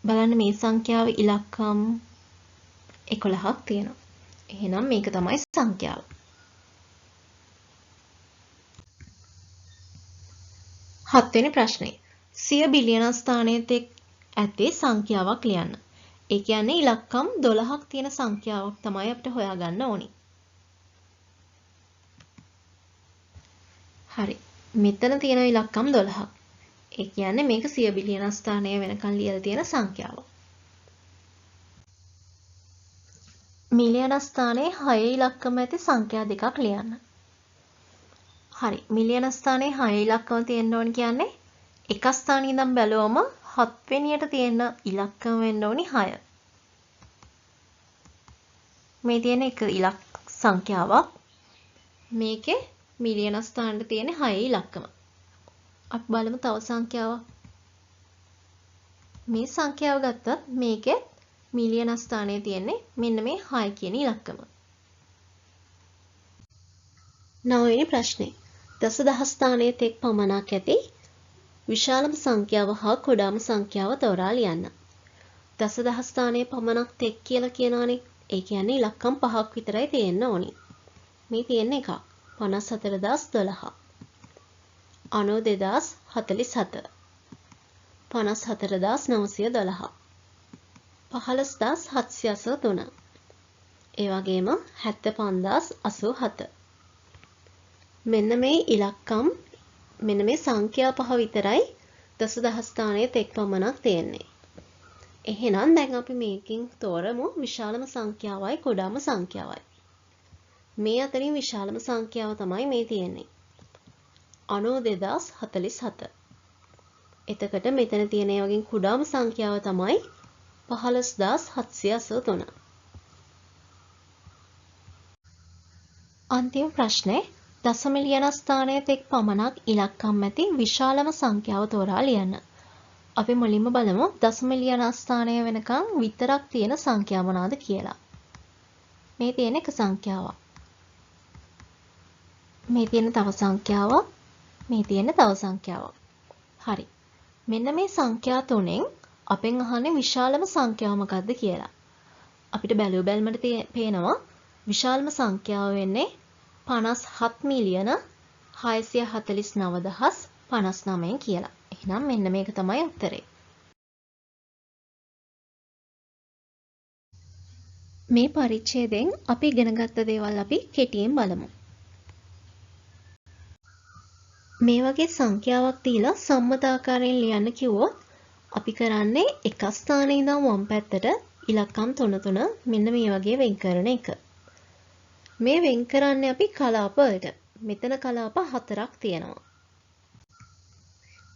බලන්න මේ සංඛ්‍යාව ඉලක්කම් 11ක් තියෙනවා. එහෙනම් මේක තමයි සංඛ්‍යාව. 7 වෙනි ප්‍රශ්නේ. 100 බිලියන ස්ථානයේ ඇති සංඛ්‍යාවක් ලියන්න. ඒ කියන්නේ ඉලක්කම් 12ක් තියෙන සංඛ්‍යාවක් තමයි අපිට හොයාගන්න ඕනි. හරි. මෙතන තියෙන ඉලක්කම් 12ක්. ඒ කියන්නේ මේක 100 බිලියන ස්ථානය වෙනකන් ලියලා තියෙන සංඛ්‍යාව. මිලියන ස්ථානයේ 6 ඉලක්කම ඇති සංඛ්‍යා දෙකක් ලියන්න. හරි. මිලියන ස්ථානයේ 6 ඉලක්කම තියෙන්න ඕනි කියන්නේ එක ස්ථානයේ ඉඳන් බැලුවම 7 වෙනියට තියෙන ඉලක්කම වෙන්න ඕනි 6. මේ තියෙන එක සංඛ්‍යාවක්. මේකේ මිලියන ස්ථානයේ තියෙන 6 ඉලක්කම. අපි බලමු තව සංඛ්‍යාවක්. මේ සංඛ්‍යාව ගත්තත් මේකේ මිලියන ස්ථානයේ තියෙන්නේ මෙන්න මේ 6 කියන ඉලක්කම. 9 වෙනි ප්‍රශ්නේ. දසදහස් ස්ථානයේ තෙක් පමණක් ඇති විශාලම සංඛ්‍යාව හා කුඩාම සංඛ්‍යාව තෝරා ලියන්න. දසදහස් ස්ථානයේ පමණක් තෙක් කියලා කියනවනේ. ඒ කියන්නේ ඉලක්කම් 5ක් විතරයි තියෙන්න ඕනි. මේ තියෙන එක 54012 92047 54912 15783 ඒ වගේම 75087 මෙන්න මේ ඉලක්කම් මෙන්න මේ සංඛ්‍යා 5 විතරයි දසදහස් ස්ථානයේ තෙක් පමණක් තියෙන්නේ. එහෙනම් දැන් අපි මේකෙන් තෝරමු විශාලම සංඛ්‍යාවයි කුඩාම සංඛ්‍යාවයි. මේ අතරින් විශාලම සංඛ්‍යාව තමයි මේ තියෙන්නේ. 92047. එතකොට මෙතන තියෙන ඒ වගේ කුඩාම සංඛ්‍යාව තමයි 15783. අන්තිම ප්‍රශ්නේ දශමිලියන ස්ථානයේ තෙක් පමණක් ඉලක්කම් ඇති විශාලම සංඛ්‍යාව තෝරා ලියන්න. අපි මුලින්ම බලමු දශමිලියන ස්ථානය වෙනකන් විතරක් තියෙන සංඛ්‍යා මොනවාද කියලා. මේ තියෙන එක සංඛ්‍යාවක්. මේ තියෙන තව සංඛ්‍යාවක්. මේ තියෙන තව සංඛ්‍යාවක්. හරි. මෙන්න මේ සංඛ්‍යා තුනෙන් අපෙන් අහන්නේ විශාලම සංඛ්‍යාව මොකක්ද කියලා. අපිට බැලුව බැලමට පේනවා විශාලම සංඛ්‍යාව වෙන්නේ 57,649,059 කියලා. එහෙනම් මෙන්න මේක තමයි උත්තරේ. මේ පරිච්ඡේදයෙන් අපි ඉගෙන ගත්ත දේවල් අපි කෙටියෙන් බලමු. මේ වගේ සංඛ්‍යාවක් දීලා සම්මත ආකාරයෙන් ලියන්න කිව්වොත් අපි කරන්නේ එක ස්ථානයේ ඉඳන් වම් පැත්තට ඉලක්කම් 3 මෙන්න මේ වගේ වෙන් කරන එක. මේ වෙන් කරන්නේ අපි කලාප වලට. මෙතන කලාප 4ක් තියෙනවා.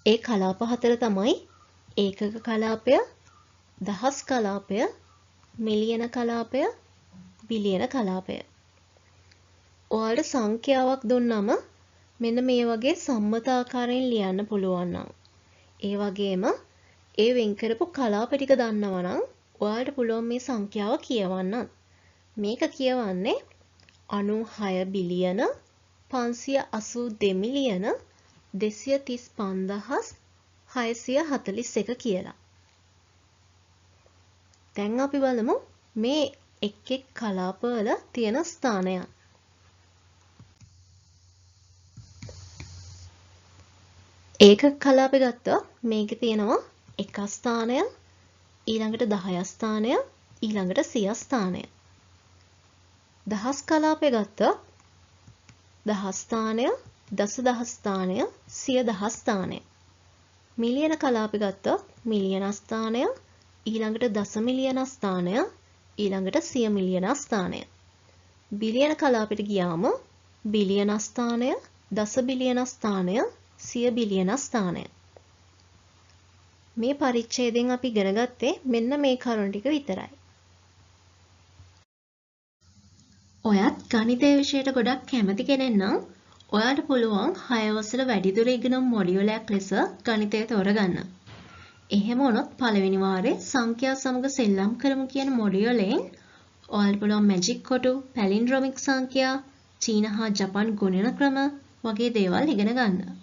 ඒ කලාප 4 තමයි ඒකක කලාපය, දහස් කලාපය, මිලියන කලාපය, බිලියන කලාපය. ඔයාලට සංඛ්‍යාවක් දුන්නම මෙන්න මේ වගේ සම්මත ආකාරයෙන් ලියන්න පුළුවන් නම් ඒ වගේම ඒ වෙන් කරපු කලාප ටික දන්නවා නම් ඔයාලට පුළුවන් මේ සංඛ්‍යාව කියවන්න. මේක කියවන්නේ 96 බිලියන 582 මිලියන 235,641 කියලා. දැන් අපි බලමු මේ එක් කලාපවල තියෙන ස්ථානයන්. ඒක කලාපෙ ගත්තොත් මේකේ තියෙනවා 1 ස්ථානය, ඊළඟට 10 ස්ථානය, ඊළඟට 100 ස්ථානය. දහස් කලාපෙ ගත්තොත් 10 ස්ථානය, දසදහස් ස්ථානය, 100,000 ස්ථානය. මිලියන කලාපෙ ගත්තොත් මිලියන ස්ථානය, ඊළඟට දස මිලියන ස්ථානය, ඊළඟට 100 මිලියන ස්ථානය. බිලියන කලාපෙට ගියාම බිලියන ස්ථානය, දස බිලියන ස්ථානය, 100 බිලියන ස්ථානය. මේ පරිච්ඡේදයෙන් අපි ඉගෙන ගත්තේ මෙන්න මේ කරුණු ටික විතරයි. ඔයත් ගණිතය විෂයට ගොඩක් කැමති කෙනෙක් නම් ඔයාට පුළුවන් 6 වසර වැඩිදුර ඉගෙනුම් මොඩියුලයක් ලෙස ගණිතය තෝරගන්න. එහෙම වුණොත් පළවෙනි වාරේ සංඛ්‍යා සමග සෙල්ලම් කරමු කියන මොඩියුලෙන් ඔයාලට පුළුවන් මැජික් කොටු, පැලින්ඩ්‍රොමික් සංඛ්‍යා, චීන හා ජපන් ගුණන ක්‍රම වගේ දේවල් ඉගෙන ගන්න.